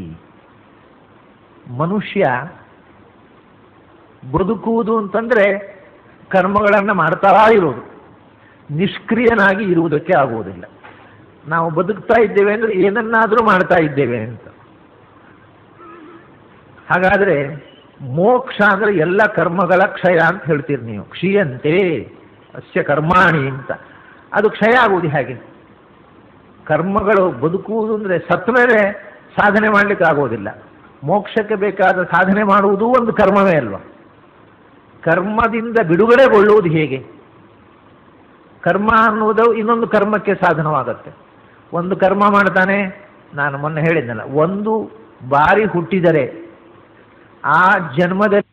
ಮನುಷ್ಯ ಬದುಕುವುದು ಅಂತಂದ್ರೆ ಕರ್ಮಗಳನ್ನು ಮಾಡ್ತಾ ಇರೋದು, ನಿಷ್ಕ್ರಿಯನಾಗಿ ಇರುವುದಕ್ಕೆ ಆಗುವುದಿಲ್ಲ. ನಾವು ಬದುಕ್ತಾ ಇದ್ದೇವೆ ಅಂದ್ರೆ ಏನನ್ನಾದರೂ ಮಾಡ್ತಾ ಇದ್ದೇವೆ ಅಂತ. ಹಾಗಾದ್ರೆ ಮೋಕ್ಷ ಅಂದ್ರೆ ಎಲ್ಲ ಕರ್ಮಗಳ ಕ್ಷಯ ಅಂತ ಹೇಳ್ತೀರಿ ನೀವು. ಕ್ಷೀಯಂತೆ ಅಸ್ಯ ಕರ್ಮಾಣಿ ಅಂತ. ಅದು ಕ್ಷಯ ಆಗುವುದು ಹೇಗೆ? ಕರ್ಮಗಳು ಬದುಕುವುದು ಅಂದರೆ ಸತ್ತ ಮೇಲೆ ಸಾಧನೆ ಮಾಡಲಿಕ್ಕೆ ಆಗೋದಿಲ್ಲ. ಮೋಕ್ಷಕ್ಕೆ ಬೇಕಾದ ಸಾಧನೆ ಮಾಡುವುದೂ ಒಂದು ಕರ್ಮವೇ ಅಲ್ವಾ? ಕರ್ಮದಿಂದ ಬಿಡುಗಡೆಗೊಳ್ಳುವುದು ಹೇಗೆ? ಕರ್ಮ ಅನ್ನುವುದು ಇನ್ನೊಂದು ಕರ್ಮಕ್ಕೆ ಸಾಧನವಾಗತ್ತೆ. ಒಂದು ಕರ್ಮ ಮಾಡ್ತಾನೆ, ನಾನು ಮೊನ್ನೆ ಹೇಳಿದ್ನಲ್ಲ, ಒಂದು ಬಾರಿ ಹುಟ್ಟಿದರೆ ಆ ಜನ್ಮದಲ್ಲಿ